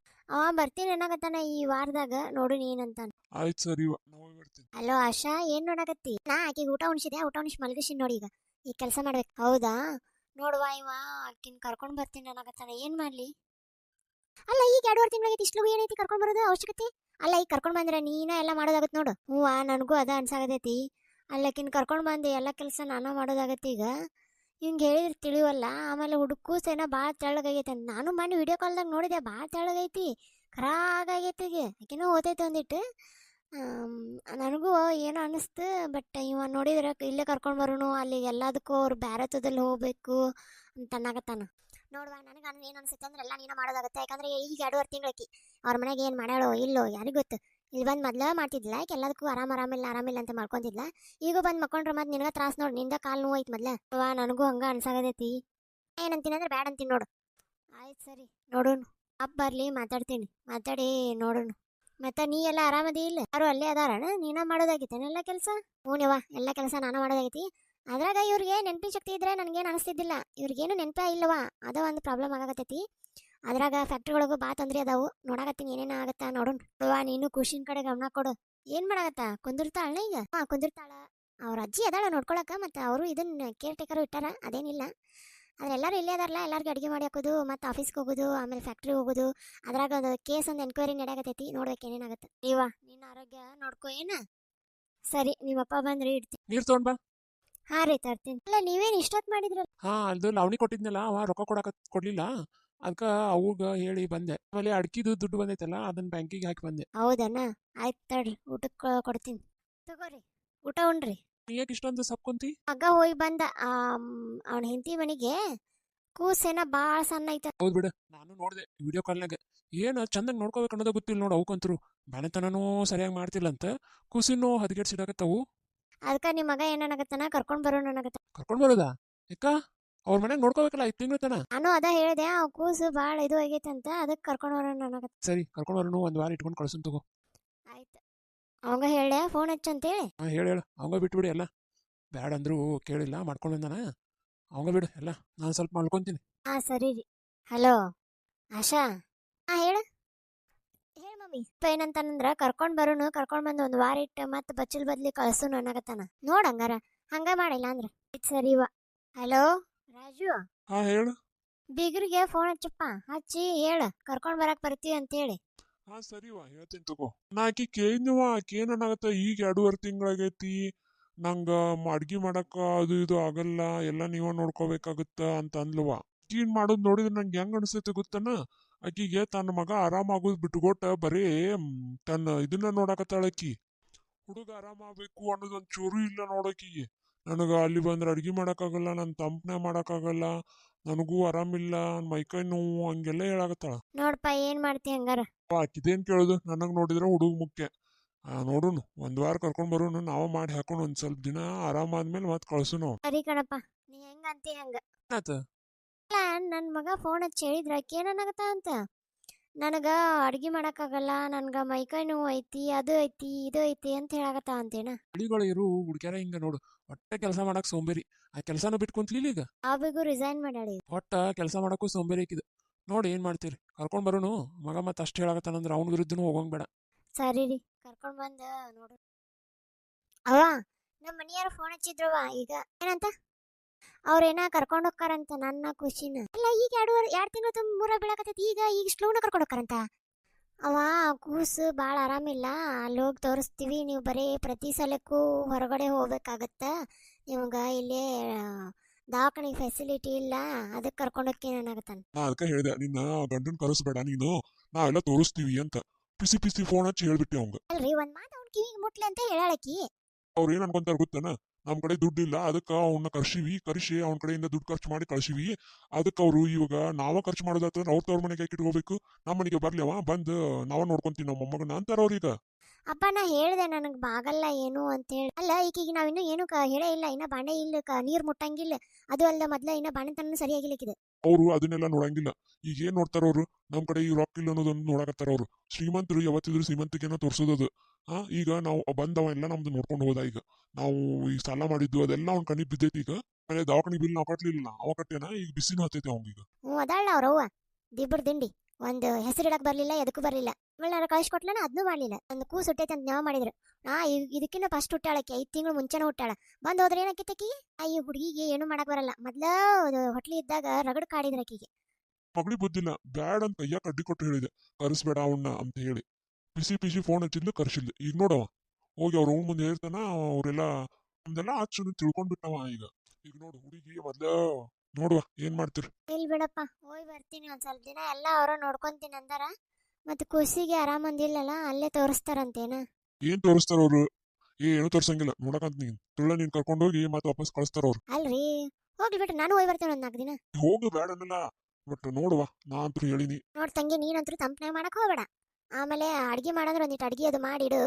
ಬರ್ತೀನಿ ಅನ್ನಕತ್ತಾನ ಈ ವಾರದಾಗ, ನೋಡು ಏನಂತಾನ. ಆಯ್ತು ಸರಿವ, ನಾವು ಬರ್ತೀನಿ. ಹಲೋ ಆಶಾ, ಏನ್ ನೋಡಕತ್ತಿ? ಆಕಿಗೆ ಊಟ ಉಣಿಸಿದೆ, ಊಟ ಉಣಿಸಿ ಮಲಗಿಸಿನ್ ನೋಡಿ. ಈಗ ಕೆಲಸ ಮಾಡ್ಬೇಕು. ಹೌದಾ? ನೋಡುವ, ಇವ ಆಕಿನ್ ಕರ್ಕೊಂಡ್ ಬರ್ತೀನಿ ಅನ್ನಕತ್ತಾನ. ಏನ್ ಮಾಡ್ಲಿ? ಅಲ್ಲ, ಈಗ 2.5 ತಿಂಗಳಾಗೈತಿ, ಇಷ್ಟು ಏನೈತಿ ಕರ್ಕೊಂಡ್ ಬರೋದು ಅವಶ್ಯಕತೆ? ಅಲ್ಲ, ಈಗ ಕರ್ಕೊಂಡ್ ಬಂದ್ರೆ ನೀನ ಎಲ್ಲ ಮಾಡೋದಾಗತ್ತೆ ನೋಡು. ನನಗೂ ಅದ ಅನ್ಸಾಗತೈತಿ. ಅಲ್ಲಕಿನ್ ಕರ್ಕೊಂಡ್ ಬಂದು ಎಲ್ಲ ಕೆಲಸ ನಾನ ಮಾಡೋದಾಗತ್ತೆ. ಈಗ ಹಿಂಗೆ ಹೇಳಿದ್ರೆ ತಿಳಿವಲ್ಲ. ಆಮೇಲೆ ಹುಡುಕೂಸೇನ ಭಾಳ ತೆಳ್ಳಗಾಗೈತೆ ಅಂತ ನಾನು ಮೊನ್ನೆ ವಿಡಿಯೋ ಕಾಲ್ದಾಗ ನೋಡಿದೆ. ಭಾಳ ತೆಳ್ಳಗೈತಿ, ಖರಾಗಾಗೈತಿ ಈಗ. ಆಕೆನೂ ಓದೈತೆ ಒಂದಿಟ್ಟು. ಆಮ್, ನನಗೂ ಏನೋ ಅನಿಸ್ತು. ಬಟ್ ಇವ ನೋಡಿದ್ರೆ ಇಲ್ಲೇ ಕರ್ಕೊಂಡು ಬರೋನು, ಅಲ್ಲಿ ಎಲ್ಲದಕ್ಕೂ ಅವ್ರು ಬ್ಯಾರತದಲ್ಲಿ ಹೋಗ್ಬೇಕು ಅಂತ ಅನ್ನಕತ್ತಾನ. ನೋಡುವ, ನನಗೆ ಏನು ಅನ್ಸುತ್ತೆ ಅಂದ್ರೆ ಎಲ್ಲ ನೀನು ಮಾಡೋದಾಗುತ್ತೆ. ಯಾಕಂದ್ರೆ ಈಗ 2.5 ತಿಂಗಳಕಿ ಅವ್ರ ಮನೆಗೆ ಏನು ಮಾಡ್ಯಾಳೋ ಇಲ್ಲೋ ಯಾರಿಗೂ ಗೊತ್ತು. ಇಲ್ಲಿ ಬಂದು ಮೊದ್ಲ ಮಾಡ್ತಿದ್ಲ, ಎಲ್ಲದಕ್ಕೂ ಆರಾಮಿಲ್ಲ ಅಂತ ಮಾಡ್ಕೊಂತಿದ್ಲ. ಈಗ ಬಂದು ಮಕ್ಕೊಂಡ್ರೆ ಮತ್ತೆ ನಿನಗೆ ತ್ರಾಸ ನೋಡಿ, ನಿಂದ ಕಾಲು ನೋವು ಐತಿ ಮೊದ್ಲ. ನನಗೂ ಹಂಗ ಅನ್ಸಾಗತೈತಿ. ಏನಂತೀನಿ ಅಂದ್ರೆ ಬ್ಯಾಡ ಅಂತೀನಿ ನೋಡು. ಆಯ್ತು ಸರಿ, ನೋಡೋಣ. ಅಪ್ಪ ಬರ್ಲಿ, ಮಾತಾಡಿ ನೋಡೋಣ. ಮತ್ತೆ ನೀ ಎಲ್ಲ ಆರಾಮದಿ ಇಲ್ಲ? ಯಾರು ಅಲ್ಲೇ ಅದಾರಣ? ನೀನ ಮಾಡೋದಾಗಿತ್ತೇನೆಲ್ಲ ಕೆಲಸ? ಹ್ಞೂನವ್ವ, ಎಲ್ಲ ಕೆಲಸ ನಾನು ಮಾಡೋದಾಗೈತಿ. ಅದ್ರಾಗ ಇವ್ರಿಗೆ ನೆನಪಿನ ಶಕ್ತಿ ಇದ್ರೆ ನನಗೇನು ಅನಿಸ್ತಿದ್ದಿಲ್ಲ. ಇವ್ರಿಗೇನು ನೆನಪೇ ಇಲ್ಲವಾ, ಅದ ಒಂದು ಪ್ರಾಬ್ಲಮ್ ಆಗತೈತಿ. ಅದ್ರಾಗ ಫ್ಯಾಕ್ಟ್ರಿಗಳಿಗೂ ಬಾ ತೊಂದ್ರೆ ಅದಾವು. ನೋಡಾಕತ್ತೀನಿ ಏನೇನ ಆಗತ್ತಾ ನೋಡೋಣ. ನೀನು ಖುಷಿನ ಕಡೆ ಗಮನ ಕೊಡು. ಏನ್ ಮಾಡಾಕತ್ತ? ಕುಂದಿರ್ತಾಳ ಈಗ? ಕುಂದಿರ್ತಾಳ. ಅವ್ರ ಅಜ್ಜಿ ಅದಾಳ ನೋಡ್ಕೊಳಕ. ಮತ್ತೆ ಅವರು ಇದನ್ನ ಕೇರ್ ಟೇಕರು ಇಟ್ಟಾರ, ಅದೇನಿಲ್ಲ. ಆದ್ರೆ ಎಲ್ಲರೂ ಇಲ್ಲೇ ಅದಾರಲ್ಲ, ಎಲ್ಲರಿಗೂ ಅಡುಗೆ ಮಾಡಿ ಹಾಕೋದು, ಮತ್ತೆ ಆಫೀಸ್ಗೆ ಹೋಗೋದು, ಆಮೇಲೆ ಫ್ಯಾಕ್ಟ್ರಿ ಹೋಗೋದು. ಅದ್ರಾಗ ಒಂದು ಕೇಸ್ ಒಂದು ಎನ್ಕ್ವೈರಿ ನಡೆಯಾಗತೈತಿ. ನೋಡ್ಬೇಕು ಏನೇನಾಗತ್ತೆ. ನಿನ್ನ ಆರೋಗ್ಯ ನೋಡ್ಕೋ ಏನ. ಸರಿ, ನಿಮ್ಮಪ್ಪ ಬಂದ್ರೆ ಇಡ್ತೀನಿ. ನೀರ್ ತಗೊಂಡ್ ಬಾ. ಹಾ ರೀ, ತರ್ತೀನಿ. ಅಲ್ಲ, ನೀವೇನು ಇಷ್ಟೊತ್ತು ಮಾಡಿದ್ರ? ಅದು ಲಾವಣಿ ಕೊಟ್ಟಿದ್ನಲ್ಲ, ಅವ ರೊಕ್ಕ ಕೊಡ್ಲಿಲ್ಲ. ಅದಕ್ಕ ಅವಾಗ ಹೇಳಿ ಬಂದೆ. ಆಮೇಲೆ ಅಡ್ಕಿದು ದುಡ್ಡು ಬಂದೈತಲ್ಲ, ಅದನ್ನ ಬ್ಯಾಂಕಿಗೆ ಹಾಕಿ ಬಂದೆ. ಹೌದಣ್ಣ, ಆಯ್ತು ತಡ್ರಿ, ಊಟಕ್ಕೆ ಕೊಡ್ತೀನಿ. ತಗೋರಿ, ಊಟ ಉಣ್ರಿ. ನೀ ಯಾಕೆ ಇಷ್ಟೊಂದು ಸಪ್ಕೊಂತಿ? ಮಗ ಹೋಗಿ ಬಂದ ಅವನ ಹೆಂಡತಿ ಮನೆಗೆ. ಕೂಸೇನ ಭಾಳ ಸಣ್ಣ ಐತ. ಹೌದ್ ಬಿಡ, ನಾನು ನೋಡ್ದೆ ವಿಡಿಯೋ ಕಾಲ್ನಾಗ. ಏನ ಚಂದಂಗ್ ನೋಡ್ಕೋಬೇಕು ಅನ್ನೋದ ಗೊತ್ತಿಲ್ಲ ನೋಡು. ಅವಕ್ಕಂತರು ಬಾಣತನೂ ಸರಿಯಾಗಿ ಮಾಡ್ತಿಲ್ಲ ಅಂತ ಕುಸಿನೂ ಹದಗೆಡ್ಸಿಡಾಕತ್ತಾವು. ಅದಕ್ಕೆ ನಿಮ್ಮ ಮಗ ಏನಾಗತ್ತಾನ, ಕರ್ಕೊಂಡ್ ಬರೋಣ ಅನ್ನಕತ್ತ. ಕರ್ಕೊಂಡ್ ಬರೋದಾ? ಯಾಕ? ಅವ್ರ ಮನೆಗೆ ನೋಡ್ಕೋಬೇಕಲ್ಲ 5 ತಿಂಗಳ ತನ. ನಾನು ಅದ ಹೇಳ್ದೆ, ಆ ಕೂಸು ಭಾಳ ಇದು ಆಗೈತೆ ಅಂತ, ಅದಕ್ಕೆ ಕರ್ಕೊಂಡ್ ಬರೋಣ ಅನ್ನಕತ್ತ. ಸರಿ, ಕರ್ಕೊಂಡ್ ಬರೋನು, 1 ವಾರ ಇಟ್ಕೊಂಡು ಕಳ್ಸನ್ ತಗೋ. ಆಯ್ತು, ಅವಂಗ ಹೇಳ್ದೆ ಫೋನ್ ಹಚ್ಚಂತೇಳಿ. ಹೇಳ ಅವಂಗ ಬಿಟ್ಬಿಡಿ ಎಲ್ಲ. ಬ್ಯಾಡ ಅಂದ್ರು ಕೇಳಿಲ್ಲ, ಮಾಡ್ಕೊಂಡು ಬಂದಾನ. ಅವಂಗ ಬಿಡು ಎಲ್ಲ, ನಾನು ಸ್ವಲ್ಪ ಮಾಡ್ಕೊಂತೀನಿ. ಹಾ ಸರಿ ರೀ. ಹಲೋ ಆಶಾ. ಹೇಳು ಮಮ್ಮಿ. ಏನಂತಾನಂದ್ರ ಕರ್ಕೊಂಡ್ ಬರೋನು, ಕರ್ಕೊಂಡ್ ಬಂದು 1 ವಾರ ಇಟ್ಟು ಮತ್ತೆ ಬಚ್ಚಲ್ ಬದ್ಲಿ ಕಳ್ಸೋನು ಅನ್ನಕತ್ತಾನ. ನೋಡ್ ಹಂಗಾರ, ಹಂಗ ಮಾಡಿಲ್ಲ ಅಂದ್ರ ಸರಿವ. ಹಲೋ ರಾಜು. ಹೇಳು. ಬೀಗರಿಗೆ ಫೋನ್ ಹಚ್ಚಪ್ಪ, ಹಚ್ಚಿ ಹೇಳ ಕರ್ಕೊಂಡ್ ಬರಕ್ ಬರ್ತೀವಿ ಅಂತೇಳಿ. ಸರಿವಾ, ಹೇಳ್ತೀನಿ ತಗೋ. ನಾ ಆಕಿ ಕೇಳಿದ್ನವ, ಆಕಿ ಏನಾಗತ್ತ, ಈಗ 2.5 ತಿಂಗಳಾಗೈತಿ. ನಂಗ ಅಡ್ಗಿ ಮಾಡಕ್ಕ ಅದು ಇದು ಆಗಲ್ಲ, ಎಲ್ಲ ನೀವ ನೋಡ್ಕೋಬೇಕಾಗುತ್ತ ಅಂತ ಅಂದ್ಲವ. ಆಕಿನ್ ಮಾಡೋದ್ ನೋಡಿದ್ರೆ ನಂಗೆ ಹೆಂಗ್ ಅನ್ಸೈತೆ ಗೊತ್ತನ? ಆಕಿಗೆ ತನ್ನ ಮಗ ಆರಾಮಾಗೋದ್ ಬಿಟ್ಕೊಟ್ಟ ಬರೇ ತನ್ನ ಇದನ್ನ ನೋಡಾಕತ್ತಾಳ ಆಕಿ. ಹುಡುಗ ಆರಾಮಾಗ್ಬೇಕು ಅನ್ನೋದೊಂದ್ ಚೂರು ಇಲ್ಲ ನೋಡಕಿಗೆ. ನನಗ ಅಲ್ಲಿ ಬಂದ್ರೆ ಅಡ್ಗಿ ಮಾಡಕ್ಕಾಗಲ್ಲ, ನನ್ ತಂಪನೆ ಮಾಡಕ್ಕಾಗಲ್ಲ, ನನಗೂ ಆರಾಮಿಲ್ಲ, ಮೈಕೈ ನೋವು, ಹಂಗೆಲ್ಲ ಹೇಳಾಕತ್ತಾಳ. ನೋಡ್ಪ ಏನ್ ಮಾಡ್ತಿ ಹಂಗಾರ. ಆಕಿದೇನ್ ಕೇಳೋದು, ನನಗ್ ನೋಡಿದ್ರೆ ಹುಡುಗ ಮುಖ್ಯ. ನೋಡುನು, 1 ವಾರ ಕರ್ಕೊಂಡ್ ಬರೋನು, ನಾವ ಮಾಡಿ ಹಾಕೊಂಡು ಒಂದ್ ಸ್ವಲ್ಪ ದಿನ ಆರಾಮಾದ್ಮೇಲೆ ಮತ್ ಕಳ್ಸುನು. ಸರಿ ಕಣಪ್ಪ, ನೀ ಹೆಂಗ ಅಂತಿ ಹಂಗ. ಇಲ್ಲ, ನನ್ ಮಗ ಫೋನ್ ಹಚ್ಚಿ ಹೇಳಿದ್ರ ಏನನ್ನಾಗತ್ತ ಅಂತ. ನನಗ ಅಡ್ಗಿ ಮಾಡಕ್ಕಾಗಲ್ಲ, ನನ್ಗ ಮೈಕೈ ನೋವು ಐತಿ, ಅದು ಐತಿ ಇದು ಐತಿ ಅಂತ ಹೇಳಾಕತ್ತ ಅಂತೇನ. ಹಳ್ಳಿಗಳು ಇರು ಹುಡ್ಕ್ಯಾರ ಹಿಂಗ ನೋಡು, ಒಟ್ಟ ಕೆಲಸ ಮಾಡಕ್ ಸೋಂಬೇರಿ. ಆ ಕೆಲಸನ ಬಿಟ್ಕೊಂತ್ಲಿಲ್ಲ ಈಗ. ಆ ಬಿಗೂ ರಿಸೈನ್ ಮಾಡ್ಯಾಳಿ. ಒಟ್ಟ ಕೆಲಸ ಮಾಡಕ್ಕೂ ಸೋಂಬೇರಿ ಆಕಿದ. ನೋಡಿ ಏನ್ ಮಾಡ್ತೀರಿ, ಕರ್ಕೊಂಡ್ ಬರೋನು. ಮಗ ಮತ್ತ ಅಷ್ಟ್ ಹೇಳಾಕತ್ತಾನಂದ್ರ ಅವ್ನ ವಿರುದ್ಧನೂ ಹೋಗಂಗ್ ಬೇಡ. ಸರಿ ರೀ, ಕರ್ಕೊಂಡ್ ಬಂದ ನೋಡು. ಅವ್ವ, ನಮ್ಮ ಮನೆಯವ್ರು ಫೋನ್ ಹಚ್ಚಿದ್ರವ ಈಗ. ಏನಂತ? ಅವ್ರೇನ ಕರ್ಕೊಂಡ್ ಹೋಗ್ತಾರಂತ ನನ್ನ ಖುಷಿನ. ಅಲ್ಲ, ಈಗ 2 ತಿಂಗಳು ತುಂಬ ಮೂರ ಬೀಳಾಕತ್ತೈತಿ. ಈಗ ಸ್ಲೋನ ಕರ್ಕೊಂಡ್ ಹೋಗ್ತಾರಂತ. ಅವ ಕೂಸು ಭಾಳ ಆರಾಮಿಲ್ಲ, ಅಲ್ಲಿ ಹೋಗಿ ತೋರಿಸ್ತೀವಿ. ನೀವು ಬರೀ ಪ್ರತಿ ಸಲಕ್ಕೂ ಹೊರಗಡೆ ಹೋಗ್ಬೇಕಾಗತ್ತ, ನಿಮ್ಗ ಇಲ್ಲೇ ದವಾಖಾನಿಗೆ ಫೆಸಿಲಿಟಿ ಇಲ್ಲ, ಅದಕ್ಕೆ ಕರ್ಕೊಂಡು ಹೋಗ್ತೀನಿ ಅನ್ನಕತ್ತಾನ. ನಾ ಅದಕ್ಕೆ ಹೇಳಿದೆ, ನಿನ್ನ ಗಂಡನ್ ಕರೆಸ್ಬೇಡ ನೀನು, ನಾವೆಲ್ಲ ತೋರಿಸ್ತೀವಿ ಅಂತ ಪಿಸಿ ಫೋನ್ ಹಚ್ಚಿ ಹೇಳ್ಬಿಟ್ಟೆ ಅವಂಗ. ಅಲ್ರಿ, ಒಂದ್ ಮಾತು ಅವ್ನ ಕಿವಿಗೆ ಮುಟ್ಲಿ ಅಂತ ಹೇಳಾಳಕಿ. ಅವ್ರು ಏನ್ ಅನ್ಕೊಂತಾರ ಗೊತ್ತನ, ನಮ್ ಕಡೆ ದುಡ್ಡಿಲ್ಲ, ಅದಕ್ಕ ಅವನ್ನ ಕರ್ಸಿ ಅವ್ನ ಕಡೆಯಿಂದ ದುಡ್ಡು ಖರ್ಚು ಮಾಡಿ ಕಳ್ಸಿವಿ. ಅದಕ್ಕೆ ಅವ್ರು ಇವಾಗ ನಾವ ಖರ್ಚು ಮಾಡೋದಾತಂದ್ರೆ ಅವ್ರ ತವ್ರ ಮನೆಗೆ ಇಟ್ಕೋಬೇಕು, ನಮ್ಮ ಮನೆಗೆ ಬರ್ಲಿವ, ಬಂದ್ ನಾವ ನೋಡ್ಕೊಂತೀವಿ ನಮ್ಮ ಮೊಮ್ಮಗನ ಅಂತಾರ ಅವ್ರೀಗ. ಅಪ್ಪ, ನಾ ಹೇಳ್ದೆ ನನಗ್ ಬಾಗಲ್ಲ ಏನು ಅಂತ ಹೇಳಿ. ಅಲ್ಲ, ಈಗೀಗ ನಾವಿನ್ನೂ ಏನು ಹೇಳೇ ಇಲ್ಲ, ಇನ್ನ ಬಾಂಡೆ ಇಲ್ಲ, ನೀರ್ ಮುಟ್ಟಂಗಿಲ್ಲ. ಅದು ಅಲ್ಲ, ಮೊದ್ಲ ಇನ್ನ ಬಾಣತನ ಸರಿಯಾಗಿಲಿಕ್ಕಿದೆ. ಅವ್ರು ಅದನ್ನೆಲ್ಲ ನೋಡಂಗಿಲ್ಲ. ಈಗ ಏನ್ ನೋಡ್ತಾರ ಅವ್ರು, ನಮ್ ಕಡೆ ಈ ರೊಕ್ಕ ಇಲ್ಲ ಅನ್ನೋದೊಂದು ನೋಡಕತ್ತಾರ ಅವ್ರು. ಶ್ರೀಮಂತರು ಯಾವತ್ತಿದ್ರು ಶ್ರೀಮಂತಿಗೆನ ತೋರ್ಸೋದದು. ಈಗ ನಾವು ಬಂದವ ಎಲ್ಲ ನಮ್ದು ನೋಡ್ಕೊಂಡು ಹೋದ. ಈಗ ನಾವು ಈ ಸಾಲ ಮಾಡಿದ್ದು ಅದೆಲ್ಲ ಅವ್ನ ಕಣ್ಣಿಗೆ ಬಿದ್ದೈತಿ. ಈಗ ಆಮೇಲೆ ದವಾಖಾನಿ ಬಿಲ್ ನಾವು ಕಟ್ಲಿಲ್ಲ, ಅವ ಕಟ್ಟೇನ, ಈಗ ಬಿಸಿನೂ ಹತ್ತೈತಿ ಅವಂಗೀಗ. ಅದಾಳ ಅವ್ರವ್ವ ದಿಬ್ಬರ್ ದಿಂಡಿ. ಒಂದು ಹೆಸರಿಡಕ್ ಬರ್ಲಿಲ್ಲ, ಎದಕ್ಕೂ ಬರ್ಲಿಲ್ಲ. ಇವಳಾರ ಕಳ್ಸಿಕೊಟ್ಲನ, ಅದನ್ನೂ ಮಾಡ್ಲಿಲ್ಲ. ಒಂದು ಕೂಸು ಹುಟ್ಟೈತೆ ಅಂತ ನ್ಯಾವ ಮಾಡಿದ್ರು. ಇದಕ್ಕಿಂತ ಫಸ್ಟ್ ಹುಟ್ಟಾಳಕ್ಕೆ 5 ತಿಂಗಳು ಮುಂಚೆನ ಹುಟ್ಟಾಳ. ಬಂದ್ ಹೋದ್ರೆ ಏನಕ್ಕಿತ್ತಕಿ? ಈ ಹುಡುಗಿಗೆ ಏನು ಮಾಡಕ್ ಬರಲ್ಲ. ಮೊದ್ಲ ಹೊಟ್ಲಿ ಇದ್ದಾಗ ರಗಡ್ ಕಾಡಿದ್ರ ಆಕಿಗೆ. ಮಗಳಿಗೆ ಬುದ್ಧಿಲ್ಲ, ಬ್ಯಾಡ್ ಅಂತ ಕೈಯಾಗ ಕಡ್ಡಿ ಕೊಟ್ಟು ಹೇಳಿದೆ, ಕರೆಸ್ಬೇಡ ಅವನ್ನ ಅಂತ ಹೇಳಿ. ಪಿಸಿ ಫೋನ್ ಹಚ್ಚಿದ್ಲು, ಕರ್ಸಿಲ್ದು. ಈಗ ನೋಡವ ಹೋಗಿ ಅವ್ರ ಮುಂದೆ ಹೇಳ್ತಾನ, ಅವರೆಲ್ಲ ನಮ್ದೆಲ್ಲ ಆಚು ತಿಳ್ಕೊಂಡ್ಬಿಟ್ಟವ. ಈಗ ಈಗ ನೋಡು ಹುಡುಗಿ ಮೊದ್ಲ ನೋಡುವ ಏನ್ ಮಾಡ್ತೀರಿ. ಇಲ್ ಬಿಡಪ್ಪ, ಹೋಗಿ ಬರ್ತೀನಿ ಒಂದ್ ಸ್ವಲ್ಪ ದಿನ, ಎಲ್ಲ ಅವ್ರ ನೋಡ್ಕೊಂತೀನಿ ಅಂದಾರ. ಮತ್ತೆ ಖುಷಿಗೆ ಆರಾಮಂದಿಲ್ಲಲ್ಲ, ಅಲ್ಲೇ ತೋರಿಸ್ತಾರಂತೇನ. ಏನ್ ತೋರಿಸ್ತಾರ ಅವ್ರು? ಏನು ತೋರ್ಸಂಗಿಲ್ಲ, ನೋಡಕಂತ ನೀನ್ ಕರ್ಕೊಂಡೋಗಿ ಮತ್ತೆ ವಾಪಸ್ ಕಳಿಸ್ತಾರ ಅವ್ರು. ಅಲ್ರಿ, ಹೋಗ್ಲಿ ಬಿಟ್ರೆ ನಾನು ಹೋಗಿ ಬರ್ತೇನೆ ಒಂದ್ 4 ದಿನ. ಹೋಗು ಬೇಡ ಅನ್ನಲ್ಲ, ಬಟ್ ನೋಡುವ ನಾ ಅಂತೂ ಹೇಳಿನಿ. ನೋಡ್ ತಂಗಿ, ನೀನಂತೂ ತಂಪನಾಗ ಮಾಡಕ್ ಹೋಗ್ಬೇಡ. ಆಮೇಲೆ ಅಡ್ಗೆ ಮಾಡಂದ್ರೆ ಒಂದಿಟ್ಟು ಅಡ್ಗೆ ಅದು ಮಾಡಿಡು.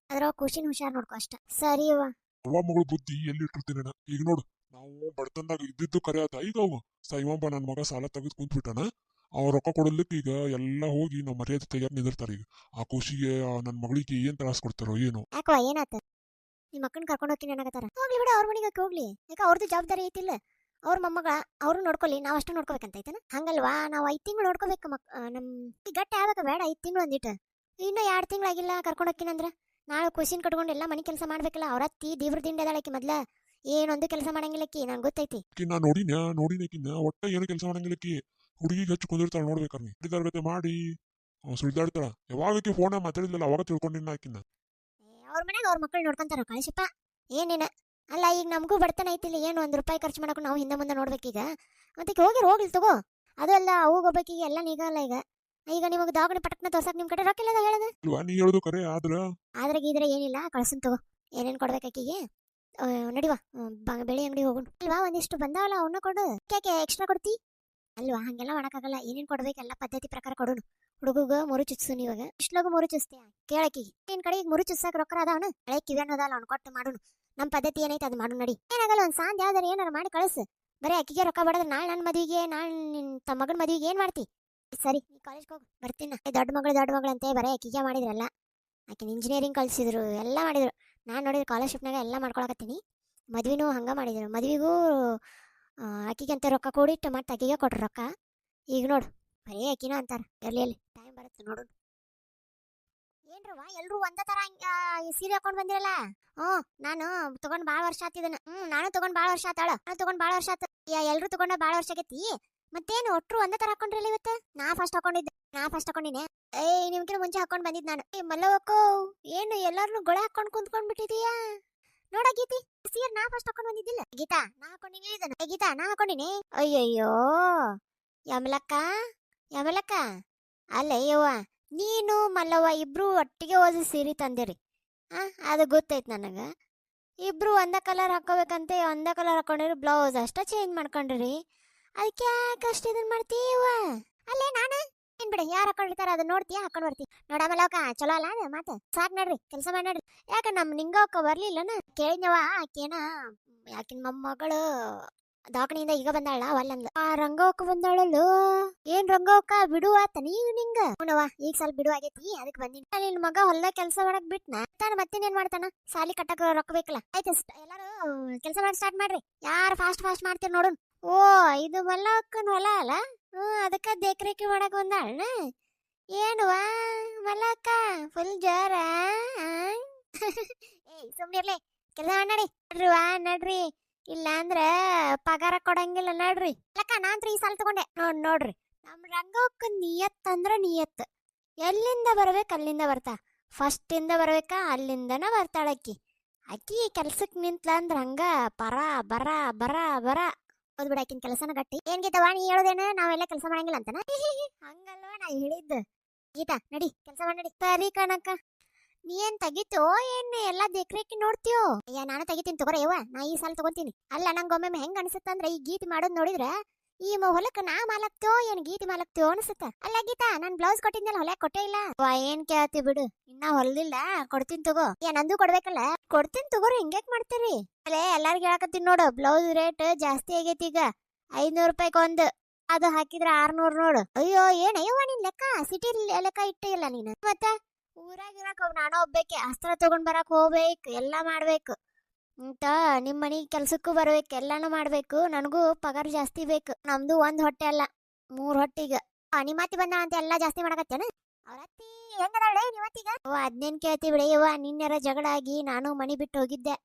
ಅದ್ರ ಖುಷಿನ ಹುಷಾರ್ ನೋಡ್ಕೊ ಅಷ್ಟ. ಸರಿ ಅವ್ವ. ಅವ್ವ ಮಗಳು ಬುದ್ಧಿ ಎಲ್ಲಿ ಇಟ್ಟಿರ್ತೀನಿ ನಾ. ಈಗ ನೋಡು, ನಾವು ಬಡತನದಾಗ ಇದ್ದಿದ್ದು ಕರೆ ಆತ. ಈಗ ಅವ ಸೈವೊಬ್ಬ ನನ್ನ ಮಗ ಸಾಲ ತೆಗೆದು ಕುಂತ್ಬಿಟ್ಟಾನ. ಅವ ರೊಕ್ಕ ಕೊಡಲಿಕ್ಕೆ ಈಗ ಎಲ್ಲ ಹೋಗಿ ನಾವು ಮರ್ಯಾದೆ ತೆಗಿಯಕ್ ನಿಂದಿರ್ತಾರ. ಈಗ ಆ ಖುಷಿಗೆ ನನ್ನ ಮಗಳಿಗೆ ಏನ್ ತ್ರಾಸ ಕೊಡ್ತಾರೋ ಏನೋ. ಯಾಕವ, ಏನಾತ? ನಿಮ್ಮ ಅಕ್ಕನ ಕರ್ಕೊಂಡು ಹೋಗ್ತೀನಿ ಅನ್ನಕತ್ತಾರ. ಹೋಗ್ಲಿ ಬಿಡ, ಅವ್ರ ಮನೆಗೆ ಹೋಗ್ಲಿ. ಯಾಕ ಅವ್ರದ್ದು ಜವಾಬ್ದಾರಿ ಐತಿಲ್ಲ. ಅವ್ರ ಮೊಮ್ಮಗ ಅವ್ರು ನೋಡ್ಕೊಳ್ಳಿ, ನಾವ್ ಅಷ್ಟು ನೋಡ್ಕೋಬೇಕಂತ ಐತನ? ಹಂಗಲ್ವಾ, ನಾವು 5 ತಿಂಗಳು ನೋಡ್ಕೋಬೇಕು. ನಮ್ ಗಟ್ಟಿ ಆಗ್ಬೇಕ ಬೇಡ? 5 ತಿಂಗಳು ಒಂದಿಟ್ಟು, ಇನ್ನು 2 ತಿಂಗಳಾಗಿಲ್ಲ ಕರ್ಕೊಂಡು ಹೋಗ್ತೀನಂದ್ರ ನಾಳೆ ಖುಷಿನ ಕಟ್ಕೊಂಡು ಎಲ್ಲ ಮನೆ ಕೆಲಸ ಮಾಡ್ಬೇಕಲ್ಲ. ಅವ್ರ ಅತ್ತಿ ದೇವ್ರ ದಿಂಡಿ ಅದಾಳಕಿ, ಮೊದ್ಲ ಏನೊಂದು ಕೆಲಸ ಮಾಡಂಗಿಲ್ಲಕ್ಕಿ, ನಂಗೆ ಗೊತ್ತೈತಿ. ನಾ ನೋಡಿನಕಿನ್ನ ಒಟ್ಟ ಏನು ಕೆಲಸ ಮಾಡಂಗಿಲ್ಲಕ್ಕಿ. ಹುಡುಗಿಗೆ ಹಚ್ಚಿ ಕುಂದಿರ್ತಾಳ ನೋಡ್ಬೇಕಾರ್ನಿ. ಹಿಡಿದಾರ್ಗತೆ ಮಾಡಿ ಸುಳ್ದಾಡ್ತಾಳ. ಯಾವಾಗಕ್ಕೆ ಫೋನ ಮಾತಾಡಿದ್ಲಲ್ಲ ಅವಾಗ ತಿಳ್ಕೊಂಡಿನ ಆಕಿನ್ನ. ಅವ್ರ ಮನೆಗೆ ಅವ್ರ ಮಕ್ಕಳು ನೋಡ್ಕೊಂತಾರ ಕಳಿಸಪ್ಪ. ಏನೇನ ಅಲ್ಲ, ಈಗ ನಮಗೂ ಬಡತನ ಐತಿಲ್ಲ, ಏನು 1 ರೂಪಾಯಿ ಖರ್ಚು ಮಾಡಕ್ಕೂ ನಾವು ಹಿಂದೆ ಮುಂದೆ ನೋಡ್ಬೇಕೀಗ. ಮತ್ತೆ ಹೋಗ್ಲಿ ತಗೋ. ಅದು ಅಲ್ಲ, ಹೋಗ್ಬೇಕೀಗ ಎಲ್ಲ ನೀಗಲ್ಲ. ಈಗ ನಿಮಗೆ ದವಾಖಾನೆ ಪಟಕ್ನ ತೋರ್ಸಕ್ ನಿಮ್ ಕಡೆ ರೊಕ್ಕ ಇಲ್ಲ ಹೇಳದ. ನೀ ಹೇಳೋದು ಕರೆ ಆದ್ರೆ ಗೀದ್ರೆ ಏನಿಲ್ಲ, ಕಳ್ಸನ್ ತಗೋ. ಏನೇನ್ ಕೊಡ್ಬೇಕಾಕಿಗೆ ನಡಿವಾ, ಬೆಳೆ ಅಂಗಡಿ ಹೋಗೋಣ. ಅಲ್ವಾ, ಒಂದಿಷ್ಟು ಬಂದಾವಲ್ಲ ಅವನ್ನ ಕೊಡು. ಯಾಕೆ ಎಕ್ಸ್ಟ್ರಾ ಕೊಡ್ತಿ? ಅಲ್ವಾ, ಹಂಗೆಲ್ಲ ಮಾಡಕ್ಕಾಗಲ್ಲ. ಏನೇನ್ ಕೊಡ್ಬೇಕೆಲ್ಲ ಪದ್ಧತಿ ಪ್ರಕಾರ ಕೊಡೋಣ. ಹುಡುಗಗ ಮುರು ಚುಚ್ಚು. ನೀವಾಗ ಇಷ್ಟಲೋಗ ಮುರು ಚುಸ್ತೀಯ ಕೇಳಕಿ. ನಿನ್ ಕಡೆ ಈಗ ಮುರು ಚುಸ್ಸಾಕ ರೊಕ್ಕ ಅದಾವನ? ಹಳೆ ಕಿವ್ಯಾನೋದಲ್ಲ, ಅವ್ನು ಕೊಟ್ಟು ಮಾಡೋಣ. ನಮ್ ಪದ್ಧತಿ ಏನೈತೆ ಅದು ಮಾಡು. ನಡಿ. ಏನಾಗಲ್ಲ, ಒಂದ್ ಸಾಂದ್ ಯಾವ್ದಾರ ಏನಾರ ಮಾಡಿ ಕಳಿಸು. ಬರೀ ಅಕ್ಕಿಗೆ ರೊಕ್ಕ ಬಡದ್ರೆ ನಾಳೆ ನನ್ನ ಮದುವೆಗೆ, ನಾಳೆ ನಿನ್ ಮಗನ ಮದುವೆಗೆ ಏನ್ ಮಾಡ್ತಿ? ಸರಿ, ನೀ ಕಾಲೇಜ್ಗೆ ಹೋಗು, ಬರ್ತೀನ. ದೊಡ್ಡ ಮಗಳು ಅಂತೆ ಬರೀ ಅಕ್ಕಿಗೆ ಮಾಡಿದ್ರಲ್ಲ. ಆಕಿನ ಇಂಜಿನಿಯರಿಂಗ್ ಕಳ್ಸಿದ್ರು, ಎಲ್ಲ ಮಾಡಿದ್ರು. ನಾನು ನೋಡಿದ್ರೆ ಸ್ಕಾಲರ್ಶಿಪ್ನಾಗ ಎಲ್ಲ ಮಾಡ್ಕೊಳಕತ್ತೀನಿ. ಮದ್ವಿನೂ ಹಂಗ ಮಾಡಿದ್ರು. ಮದ್ವಿಗೂ ಅಕ್ಕಿಗೆ ಅಂತ ರೊಕ್ಕ ಕೂಡಿಟ್ಟು ಮತ್ತೆ ಅಕ್ಕಿಗೆ ಕೊಟ್ರು ರೊಕ್ಕ. ಈಗ ನೋಡು, ಬರೀ ಅಕ್ಕಿನ ಅಂತಾರ. ಎಲ್ಲಿ ಟೈಮ್ ಬರುತ್ತೆ ನೋಡು. ಏನ್ರವ ಎಲ್ರು ಒಂದ ತರ ಸೀರೆ ಹಾಕೊಂಡ್ ಬಂದಿರಲ್ಲ? ನಾನು ತಗೊಂಡ್ ಬಾಳ ವರ್ಷ ಆತಿದನ. ನಾನು ತಗೊಂಡ್ ಬಾಳ ವರ್ಷ ಆತಾಳ. ನಾನು ತಗೊಂಡ್ ಬಾಳ ವರ್ಷ ಆತ. ಎಲ್ರು ತಗೊಂಡ ಬಾಳ ವರ್ಷ ಆಗೈತಿ. ಮತ್ತೇನು ಒಟ್ರು ಒಂದೇ ತರ ಹಾಕೊಂಡ್ರಲ್ಲ ಇವತ್ತು? ನಾ ಫಸ್ಟ್ ಹಾಕೊಂಡಿನಿ. ನಿಮ್ಗಿನ ಮುಂಚೆ ಹಾಕೊಂಡ್ ಬಂದಿದ್ ನಾನು. ಮಲ್ಲವಕ್ಕೋ, ಏನು ಎಲ್ಲಾರನು ಗೊಳೆ ಹಾಕೊಂಡ್ ಕುಂತ್ಕೊಂಡ್ ಬಿಟ್ಟಿದೀಯಾ? ನೋಡ ಗೀತಿ, ಸೀರೆ ನಾ ಫಸ್ಟ್ ಹಾಕೊಂಡ್ ಬಂದಿದ್ದಿಲ್ಲ. ಗೀತಾ, ನಾ ಹಾಕೊಂಡಿನಿ ಇದನ್ನ. ಗೀತಾ, ನಾ ಹಾಕೊಂಡಿನಿ. ಅಯ್ಯಯ್ಯೋ, ಯಮಲಕ್ಕ ಅಲ್ಲಯ್ಯವ್ವ, ನೀನು ಮಲ್ಲವ್ವ ಇಬ್ರು ಒಟ್ಟಿಗೆ ಓದಿ ಸೀರೆ ತಂದಿರಿ. ಅದು ಗೊತ್ತೈತ್ ನನಗ. ಇಬ್ರು ಒಂದ ಕಲರ್ ಹಾಕೋಬೇಕಂತೆ, ಒಂದ ಕಲರ್ ಹಾಕೊಂಡಿರಿ. ಬ್ಲೌಸ್ ಅಷ್ಟ ಚೇಂಜ್ ಮಾಡ್ಕೊಂಡ್ರಿ. ಅದಕ್ಕೆ ಯಾಕೆ ಅಷ್ಟು ಇದನ್ ಮಾಡ್ತೀವ? ಅಲ್ಲೇ ನಾನು ಏನ್ ಬಿಡ, ಯಾರು ಹಾಕೊಂಡಿರ್ತಾರ ಅದನ್ನ ನೋಡ್ತೀಯ, ಹಾಕೊಂಡ್ ಬರ್ತಿ. ನೋಡಮಲ್ಲ ಅವಕ ಚಲೋ ಅಲ್ಲ ಅದು ಮಾತು. ಸಾಕ್ ನಡ್ರಿ, ಕೆಲಸ ಮಾಡಿ ನಡ್ರಿ. ಯಾಕ ನಿಂಗವಕ್ಕ ಬರ್ಲಿಲ್ಲನ? ಕೇಳಿದ್ನವ, ಆಕೇನ ಯಾಕಿನ ಮೊಮ್ಮಗಳು ದವಾಖಾನಿಯಿಂದ ಈಗ ಬಂದಾಳ. ಅವಲ್ಲಂದ್ಲ. ಆ ರಂಗವಕ್ಕ ಬಂದಾಳಲ್ಲ. ಏನ್ ರಂಗವಕ್ಕ ಬಿಡುವಾತ ನೀವು ನಿಂಗ? ಅವನವ ಈಗ ಸ್ವಲ್ಪ ಬಿಡು ಆಗೈತಿ, ಅದಕ್ಕೆ ಬಂದಿನಿ. ನಿನ್ ಮಗ ಹೊಲ ಕೆಲಸ ಮಾಡಕ್ ಬಿಟ್ನ ಮತ್ತೇನೇನ್ ಮಾಡ್ತಾನ? ಸಾಲಿ ಕಟ್ಟಕ್ ರೊಕ್ಕ ಬೇಕಲ್ಲ. ಆಯ್ತು, ಎಲ್ಲಾರು ಕೆಲಸ ಮಾಡಕ್ ಸ್ಟಾರ್ಟ್ ಮಾಡ್ರಿ. ಯಾರು ಫಾಸ್ಟ್ ಮಾಡ್ತೀರಿ ನೋಡೋಣ. ಓ, ಇದು ಮಲ್ಲಕ್ಕನ ಹೊಲ ಅಲ್ಲ? ಅದಕ್ಕ ದೇಕ್ರೇಕಿ ಮಾಡಕ್ ಬಂದಾಳನ? ಏನುವಾ ಮಲ್ಲಕ್ಕ ಫುಲ್ ಜೋರ? ಸುಮ್ನಿರ್ಲಿ, ಕೆಲಸ ಮಾಡಿ ನಡ್ರಿ. ಇಲ್ಲ ಅಂದ್ರ ಪಗಾರ ಕೊಡಂಗಿಲ್ಲ. ನಡ್ರಿ ಲಕ್ಕ, ನಾನ್ರಿ ಈ ಸಾಲ ತಗೊಂಡೆ. ನೋಡ್ರಿ, ನಮ್ ರಂಗಕ್ಕ ನಿಯತ್ ಅಂದ್ರ ನಿಯತ್. ಎಲ್ಲಿಂದ ಬರ್ಬೇಕು ಅಲ್ಲಿಂದ ಬರ್ತಾ. ಫಸ್ಟ್ ಇಂದ ಬರ್ಬೇಕಾ ಅಲ್ಲಿಂದನ ಬರ್ತಾಳ ಅಕ್ಕಿ ಕೆಲ್ಸಕ್ ನಿಂತ್ಲ ಅಂದ್ರ ಹಂಗ ಬರ ಓದ್ಬಿಡ. ಆಕಿನ ಕೆಲಸನ ಗಟ್ಟಿ. ಏನ್ ಗೀತವಾ, ನೀ ಹೇಳೋದೇನ ನಾವೆಲ್ಲ ಕೆಲಸ ಮಾಡಂಗಿಲ್ಲ ಅಂತನ? ಹಂಗಲ್ವಾ ನಾ ಹೇಳಿದ್ದು. ಗೀತಾ, ನಡಿ ಕೆಲಸ ಮಾಡಿ ನಡಿ. ಸರಿ ಕಣಕ್ಕ. ನೀ ಏನ್ ತೆಗಿತೋ ಏನ್ ಎಲ್ಲಾ ದೇಕ್ರೇಕಿ ನೋಡ್ತೀಯೋ? ನಾನು ತೆಗಿತೀನಿ ತಗೋರ ಯವ್ವ, ನಾ ಈ ಸಾಲ ತಗೊಂತೀನಿ. ಅಲ್ಲ, ನಂಗೊಮ್ಮೆ ಹೆಂಗ್ ಅನ್ಸುತ್ತಂದ್ರ ಈ ಗೀತಿ ಮಾಡೋದ್ ನೋಡಿದ್ರ ಈ ಹೊಲಕ್ಕ ನಾ ಮಾಲಕ್ತೋ ಏನ್ ಗೀತಿ ಮಾಲಕ್ತೋ ಅನ್ಸುತ್ತ. ಅಲ್ಲ ಗೀತಾ, ನಾನ್ ಬ್ಲೌಸ್ ಕೊಟ್ಟಿದ್ನಲ್ಲ, ಹೊಲ ಕೊಟ್ಟೇ ಇಲ್ಲ. ಏನ್ ಕೇಳ್ತಿ ಬಿಡು, ಇನ್ನ ಹೊಲ್ದಿಲ್ಲ. ಕೊಡ್ತೀನಿ ತಗೋ. ನಂದು ಕೊಡ್ಬೇಕಲ್ಲ? ಕೊಡ್ತೀನಿ ತಗೋರಿ, ಹಿಂಗ್ಯಾಕ್ ಮಾಡ್ತೀರಿ? ಅಲ್ಲೇ ಎಲ್ಲಾರ್ಗ ಹೇಳಕತ್ತೀನಿ ನೋಡು, ಬ್ಲೌಸ್ ರೇಟ್ ಜಾಸ್ತಿ ಆಗೈತಿ ಈಗ. 500 ರೂಪಾಯಿಗೆ ಒಂದು. ಅದು ಹಾಕಿದ್ರ 600 ನೋಡು. ಅಯ್ಯೋ, ಏನಯ್ಯವ್ವ ನಿನ್ ಲೆಕ್ಕ? ಸಿಟಿ ಲೆಕ್ಕ ಇಟ್ಟೇ ಇಲ್ಲ ನೀನು. ಮತ್ತ ಊರಾಗಿರಕ್ ನಾನು ಒಬ್ಬೇಕೆ ಅಸ್ತ್ರ ತಗೊಂಡ್ ಬರಕ್ ಹೋಗ್ಬೇಕು, ಎಲ್ಲಾ ಮಾಡ್ಬೇಕು ಅಂತ. ನಿಮ್ ಮನಿ ಕೆಲ್ಸಕ್ಕೂ ಬರ್ಬೇಕು, ಎಲ್ಲಾನು ಮಾಡ್ಬೇಕು. ನನಗೂ ಪಗಾರ ಜಾಸ್ತಿ ಬೇಕು. ನಮ್ದು 1 ಹೊಟ್ಟೆ ಅಲ್ಲ 3 ಹೊಟ್ಟಿಗ. ನಿಮ್ಮತ್ತಿ ಬಂದ ಅಂತ ಎಲ್ಲಾ ಜಾಸ್ತಿ ಮಾಡಕತ್ತೇನ? ಅವ್ರ ಅತ್ತಿ ಹೆಂಗದಾಳೆ ನಿಮ್ಮತ್ತಿಗ? ಅದ್ನೇನ್ ಕೇಳ್ತಿ ಬಿಡೆಯವ್ವ. ನಿನ್ನೆರ ಜಗಳ ಆಗಿ ನಾನು ಮನಿ ಬಿಟ್ಟು ಹೋಗಿದ್ದೆ.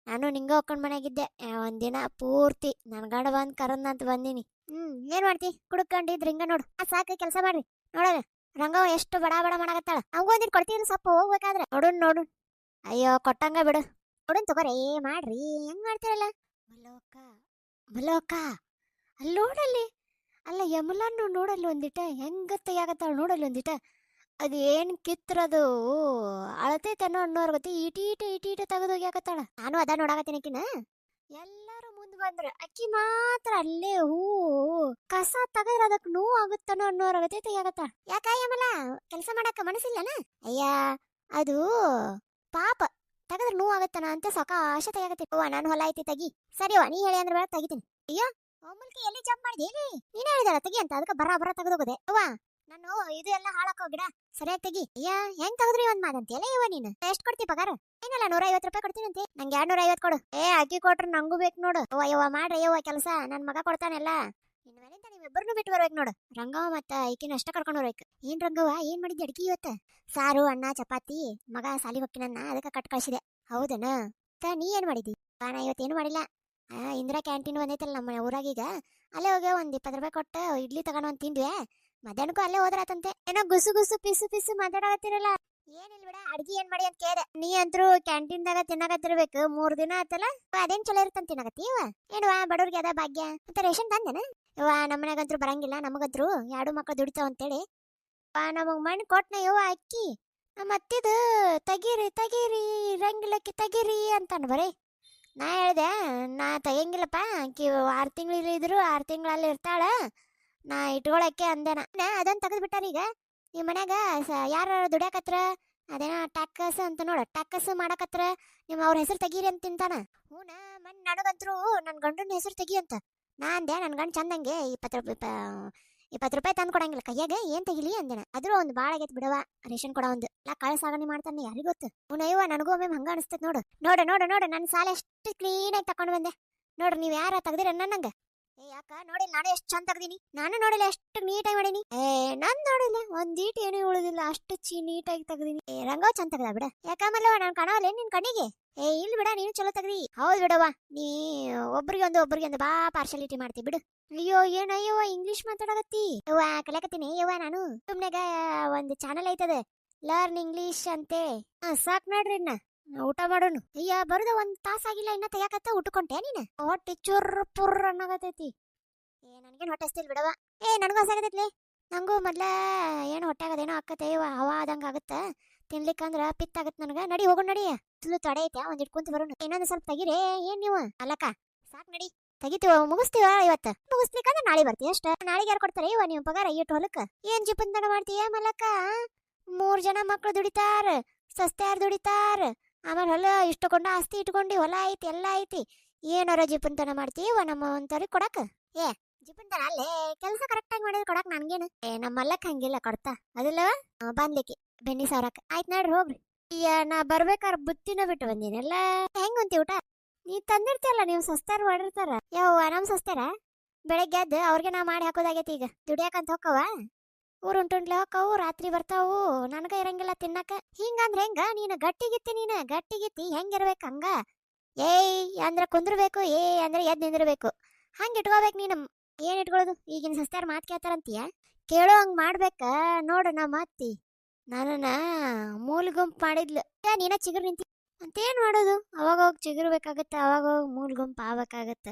ನಾನು ನಿಂಗ ಹೋಗ್ಕೊಂಡ್ ಮನೆಯಾಗಿದ್ದೆ ಒಂದಿನ ಪೂರ್ತಿ. ನನ್ ಗಂಡ ಬಂದ್ ಕರಂದಂತ ಬಂದಿನಿ. ಏನ್ ಮಾಡ್ತಿ? ಕುಡ್ಕೊಂಡಿದ್ರ ಹಿಂಗ ನೋಡು. ಸಾಕ, ಕೆಲಸ ಮಾಡ್ರಿ. ನೋಡ ರಂಗವ ಎಷ್ಟು ಬಡ ಮಾಡಕತ್ತಾಳ. ಹಂಗ ಒಂದಿನ ಕೊಡ್ತೀನಿ ಸ್ವಲ್ಪ ಹೋಗ್ಬೇಕಾದ್ರೆ. ನೋಡು. ಅಯ್ಯೋ, ಕೊಟ್ಟಂಗ ಬಿಡು. ಕೊಡನ್ ತಗೋರಿ, ಮಾಡ್ರಿ. ಹೆಂಗ್ ಮಾಡ್ತೀರಲ್ಲ? ಮಲೋಕ ಮಲೋಕ ಅಲ್ಲಿ ನೋಡಲ್ಲಿ ಅಲ್ಲ ಯಮಲನ್ನು ನೋಡಲ್ಲಿ ಒಂದಿಟ ಹೆಂಗ ತೆಗಿಯಾಕತ್ತಾಳ ನೋಡಲ್ಲಿ ಒಂದಿಟ ಅದು ಏನ್ ಕಿತ್ರದು ಅಳತೈತನೋ ಅನ್ನೋರ್ ಗತಿ ಈಟೀಟ ಈಟೀಟ ತೆಗೆದು ಹೋಗ್ಯಾಕತ್ತಾಳ ನಾನು ಅದ ನೋಡಾಕತ್ತೀನಕಿನ ಎಲ್ಲರೂ ಮುಂದ್ ಬಂದ್ರ ಅಕ್ಕಿ ಮಾತ್ರ ಅಲ್ಲೇ ಹೂ ಕಸ ತೆಗದ್ರ ಅದಕ್ ನೋವು ಆಗುತ್ತನೋ ಅನ್ನೋರ್ ಗತಿ ತೆಗಿಯಾಕತ್ತಾಳ ಯಾಕ ಯಮಲ ಕೆಲಸ ಮಾಡಾಕ ಮನಸ್ಸಿಲ್ಲನ ಅಯ್ಯ ಅದು ಪಾಪ ತೆಗದ್ರ ನೋವು ಆಗತ್ತನ ಅಂತ ಸಕಾಶ ತೆಗಿಯಾಕತ್ತಿ ನಾನು ಹೊಲ ಐತಿ ತೆಗಿ ಸರಿವಾ ನೀ ಹೇಳಿ ಅಂದ್ರೆ ಬೇಡ ತೆಗಿತೀನಿ ಅಯ್ಯ ಒಮ್ಮಲ್ಕೆ ಎಲ್ಲಿ ಜಂಪ್ ಮಾಡಿದೆ ನೀನೇ ಹೇಳಿದಲ್ಲ ತೆಗಿ ಅಂತ ಅದಕ್ಕೆ ಬರ ತೆಗೆದೋಗದೆ ಅವ್ವ ನಾನು ಇದು ಎಲ್ಲ ಹಾಳಾಕೋ ಗಿಡ ಸರಿಯಾಗಿ ತೆಗಿ ಅಯ್ಯ ಹೆಂಗ್ ತೆಗದ್ರಿ ಒಂದ್ ಮಾತಂತಿಯಲ್ಲ ಇವ ನೀನು ಎಷ್ಟ್ ಕೊಡ್ತಿ ಪಗಾರ ಏನಲ್ಲ 150 ರೂಪಾಯಿ ಕೊಡ್ತೀನಂತೆ ನಂಗೆ 250 ಕೊಡು ಅಕ್ಕಿ ಕೊಟ್ರೆ ನಂಗೂ ಬೇಕು ನೋಡು ಯವ್ವ ಮಾಡ್ರಿ ಯವ್ವ ಕೆಲಸ ನನ್ ಮಗ ಕೊಡ್ತಾನೆಲ್ಲ ಇನ್ಮೇಲಿಂದ ನೀವಿಬ್ಬರನ್ನು ಬಿಟ್ಟು ಬರ್ಬೇಕು ನೋಡು ರಂಗವ ಮತ್ತ ಈಕಿನ ಅಷ್ಟ ಕರ್ಕೊಂಡು ಬರ್ಬೇಕು ಏನ್ ರಂಗವ್ವ ಏನ್ ಮಾಡಿದ್ದೆ ಅಡ್ಗಿ ಇವತ್ತ ಸಾರು ಅನ್ನ ಚಪಾತಿ ಮಗ ಸಾಲಿ ಹೊಕ್ಕಿನನ್ನ ಅದಕ್ಕೆ ಕಟ್ ಕಳ್ಸಿದೆ ಹೌದನ ನೀ ಏನ್ ಮಾಡಿದಿ ನಾ ಇವತ್ತೇನು ಮಾಡಿಲ್ಲ ಇಂದಿರಾ ಕ್ಯಾಂಟೀನ್ ಬಂದೈತಲ್ಲ ನಮ್ಮ ಊರಾಗೀಗ ಅಲ್ಲೇ ಹೋಗಿ ಒಂದ್ 20 ರೂಪಾಯಿ ಕೊಟ್ಟು ಇಡ್ಲಿ ತಗೊಂಡು ಒಂದ್ ತಿಂದ್ವಿ ಮಧ್ಯಾಹ್ನಕ್ಕೂ ಅಲ್ಲೇ ಹೋದ್ರಾತಂತೆ ಏನೋ ಗುಸು ಗುಸು ಪಿಸು ಮಾತಾಡಕತ್ತಿರಲ್ಲ ಏನಿಲ್ಲ ಬಿಡ ಅಡ್ಗಿ ಏನ್ ಮಾಡಿ ಅಂತ ಕೇಳಿದೆ ನೀ ಅಂತೂ ಕ್ಯಾಂಟೀನ್ದಾಗ ತಿನ್ನಕತ್ತಿರ್ಬೇಕು 3 ದಿನ ಆತಲ್ಲ ಅದೇನ್ ಚಲೋ ಇರ್ತಂತ ತಿನ್ನಕತ್ತಿ ಇವ ಏನ್ವಾ ಬಡವ್ರಿಗೆ ಅದ ಭಾಗ್ಯ ಅಂತ ರೇಷನ್ ತಂದೇನ ಇವ ನಮ್ಮನೆಗಂತ್ರು ಬರಂಗಿಲ್ಲ ನಮಗಂತ್ರು 2 ಮಕ್ಳು ದುಡಿತಾವ ಅಂತೇಳಿ ನಮಗ್ ಮಣ್ಣು ಕೊಟ್ನ ಇವ ಅಕ್ಕಿ ಮತ್ತಿದು ತೆಗೀರಿ ರಂಗಿಲಕ್ಕಿ ತೆಗೀರಿ ಅಂತಾನ ಬರೀ ನಾ ಹೇಳ್ದೆ ನಾ ತೆಗಿಯಂಗಿಲ್ಲಪ್ಪ ಆಕಿ 6 ತಿಂಗಳು ಇದ್ರು 6 ತಿಂಗಳಲ್ಲಿ ಇರ್ತಾಳ ನಾ ಇಟ್ಕೊಳಕ್ಕೆ ಅಂದೇನ ಅದನ್ನ ತೆಗೆದು ಬಿಟ್ಟಾರ ಈಗ ಈ ಮನ್ಯಾಗ ಯಾರು ದುಡ್ಯಾಕತ್ರ ಅದೇನ ಟ್ಯಾಕಸ್ ಅಂತ ನೋಡ ಟ್ಯಾಕಸ್ ಮಾಡಕತ್ರ ನಿಮ್ಮ ಅವ್ರ ಹೆಸರು ತೆಗೀರಿ ಅಂತ ತಿಂತಾನ ಹೂನ ಮನ್ ನನಗಂತ್ರು ನನ್ ಗಂಡನ ಹೆಸರು ತೆಗಿ ಅಂತ ನಾ ಅಂದೆ ನನ್ ಗಂಡ ಚಂದಂಗೆ 20 ರೂಪಾಯಿ ತಂದು ಕೊಡಂಗಿಲ್ಲ ಕೈಯಾಗ ಏನ್ ತೆಗಿಲಿ ಅಂದೇನ ಅದ್ರ ಒಂದು ಬಾಳ ಆಗೈತ್ ಬಿಡವ ರೇಷನ್ ಕೊಡ ಒಂದು ಎಲ್ಲ ಕಳ ಸಾಗಣೆ ಮಾಡ್ತಾನೆ ಯಾರಿಗ ಗೊತ್ತು ಇವ ನನಗೂ ಒಮ್ಮೆ ಹಂಗ ಅನಿಸ್ತೈತ್ ನೋಡು ನನ್ನ ಸಾಲ ಎಷ್ಟು ಕ್ಲೀನ್ ಆಗಿ ತಕೊಂಡ್ ಬಂದೆ ನೋಡ್ರಿ ನೀವ್ ಯಾರ ತೆಗ್ದಿರ ನಂಗ ಯಾಕ ನೋಡಿಲ್ಲ ನಾನು ಎಷ್ಟು ಚಂದ ತೆಗ್ದೀನಿ ನಾನು ನೋಡಿಲ್ಲ ಎಷ್ಟು ನೀಟಾಗಿ ಮಾಡೀನಿ ನಾನ್ ನೋಡಿಲ್ಲ ಒಂದೀಟ್ ಏನು ಉಳಿದಿಲ್ಲ ಅಷ್ಟು ನೀಟಾಗಿ ತೆಗ್ದೀನಿ ರಂಗವ್ ಚಂದ ತೆಗ್ದ ಬಿಡ ಯಾಕಮ್ಮಲ್ಲವ ನಾನ್ ಕಾಣವಲ್ಲ ನಿನ್ ಕಣ್ಣಿಗೆ ಇಲ್ಲಿ ಬಿಡ ನೀನು ಚಲೋ ತೆಗ್ದಿ ಹೌದ್ ಬಿಡವ ನೀ ಒಬ್ರಿಗೊಂದು ಬಾ ಪಾರ್ಶಾಲಿಟಿ ಮಾಡ್ತಿ ಬಿಡು ಅಯ್ಯೋ ಏನಯ್ಯವ ಇಂಗ್ಲಿಷ್ ಮಾತಾಡಕತ್ತಿ ಯವ್ವ ಕಲಿಯಕತ್ತೀನಿ ಯವ್ವ ನಾನು ಸುಮ್ನೆಗ ಒಂದು ಚಾನಲ್ ಐತದ ಲರ್ನ್ ಇಂಗ್ಲಿಷ್ ಅಂತೆ ಸಾಕ್ ನೋಡ್ರಿ ಇನ್ನ ಊಟ ಮಾಡೋನು ಅಯ್ಯ ಬರುದ 1 ತಾಸಾಗಿಲ್ಲ ಇನ್ನ ತೆಗಿಯಾಕತ್ತ ಊಟಕೊಂಟೆ ನೀನ ಹೊಟ್ಟೆ ಚುರ್ರ ಪುರ್ರ ಅನ್ನಕತ್ತೈತಿ ನನ್ಗೇನ್ ಹೊಟ್ಟೆ ಹಸ್ತಿಲ್ ಬಿಡವ ನನಗೂ ಹಸಾಗತೈತ್ಲಿ ನಂಗೂ ಮೊದ್ಲ ಏನು ಹೊಟ್ಟೆಗದೇನೋ ಆಕತ್ತೆ ಹವಾ ಆದಂಗ ಆಗತ್ತ ತಿನ್ಲಿಕ್ಕಂದ್ರ ಪಿತ್ ಆಗತ್ ನನಗ ನಡಿ ಹೋಗೋಣ ನಡಿ ತುಳು ತಡೆ ಐತೆ ಒಂದ್ ಇಟ್ಕೊಂತ ಬರೋಣ ಇನ್ನೊಂದ್ ಸ್ವಲ್ಪ ತೆಗಿರೇ ಏನ್ ನೀವು ಅಲ್ಲಕ್ಕ ಸಾಕ್ ನಡಿ ತೆಗಿತೀವ ಮುಗಿಸ್ತೀವ ಇವತ್ತ ಮುಗಿಸ್ಲಿಕ್ಕಂದ್ರ ನಾಳೆ ಬರ್ತೀವಿ ಅಷ್ಟ ನಾಳೆಗೆ ಯಾರು ಕೊಡ್ತಾರೆ ಇವ ನೀವು ಪಗಾರ ಇಟ್ಟು ಹೊಲಕ್ಕ ಏನ್ ಜಿಪಂದನ ಮಾಡ್ತೀಯ ಮಲಕ್ಕ 3 ಜನ ಮಕ್ಳು ದುಡಿತಾರ ಸಸ್ತ್ಯಾರ್ ದುಡಿತಾರ ಆಮೇಲೆ ಹೊಲ ಇಷ್ಟಕೊಂಡು ಆಸ್ತಿ ಇಟ್ಕೊಂಡು ಹೊಲ ಐತಿ ಎಲ್ಲ ಐತಿ ಏನಾರ ಜಿಪಂತನ ಮಾಡ್ತೀವ ನಮ್ಮ ಒಂತವ್ರಿಗೆ ಕೊಡಕ ಜಿಪಂತನ ಅಲ್ಲೇ ಕೆಲಸ ಕರೆಕ್ಟ್ ಆಗಿ ಮಾಡಿದ್ರೆ ಕೊಡಕ್ ನನ್ಗೇನು ನಮ್ಮ ಮಲ್ಲಕ್ ಹಂಗಿಲ್ಲ ಕೊಡ್ತಾ ಅದಲ್ಲವ ಬಂದ್ಲಿಕ್ಕೆ ಬೆನ್ನಿ ಸಾರಕ್ ಆಯ್ತು ನೋಡ್ರಿ ಹೋಗ್ರಿ ನಾ ಬರ್ಬೇಕಾರ ಬುತ್ತಿನ ಬಿಟ್ಟು ಬಂದೀನಿ ಎಲ್ಲ ಹೆಂಗ್ ಅಂತಿ ಊಟ ನೀ ತಂದಿರ್ತಿಯಲ್ಲ ನೀವು ಸಸ್ತಾರ ಮಾಡಿರ್ತಾರ ಯವ್ವ ನಮ್ ಸಸ್ತಾರ ಬೆಳಗ್ಗೆ ಎದ್ದು ಅವ್ರಿಗೆ ನಾ ಮಾಡಿ ಹಾಕೋದಾಗೈತಿ ಈಗ ದುಡಿಯಾಕಂತ ಹೋಕ್ಕವ ಊರುಂಟುಂಟ್ಲೆ ಹೋಕ್ಕವು ರಾತ್ರಿ ಬರ್ತಾವು ನನಗ ಇರಂಗಿಲ್ಲ ತಿನ್ನಕ ಹಿಂಗಂದ್ರ ಹೆಂಗ ನೀನು ಗಟ್ಟಿಗಿತ್ತಿ ಹೆಂಗಿರ್ಬೇಕು ಹಂಗ ಅಂದ್ರ ಕುಂದ್ರಬೇಕು ಅಂದ್ರೆ ಎದ್ ನಿಂದಿರ್ಬೇಕು ಹಂಗ ಇಟ್ಕೋಬೇಕು ನೀನು ಏನ್ ಇಟ್ಕೊಳ್ಳೋದು ಈಗಿನ ಸಸ್ತಾರ ಮಾತ್ ಕೇಳ್ತಾರಂತೀಯ ಕೇಳೋ ಹಂಗ್ ಮಾಡ್ಬೇಕ ನೋಡು ನಾ ಮಾತಿ ನನ್ನ ಮೂಲ ಗುಂಪು ಮಾಡಿದ್ಲು ನೀನ ಚಿಗುರು ನಿಂತಿ ಅಂತೇನ್ ಮಾಡೋದು ಅವಾಗ ಹೋಗಿ ಚಿಗುರ್ಬೇಕಾಗತ್ತ ಅವಾಗ ಹೋಗಿ ಮೂಲ ಗುಂಪು ಆಗ್ಬೇಕಾಗತ್ತ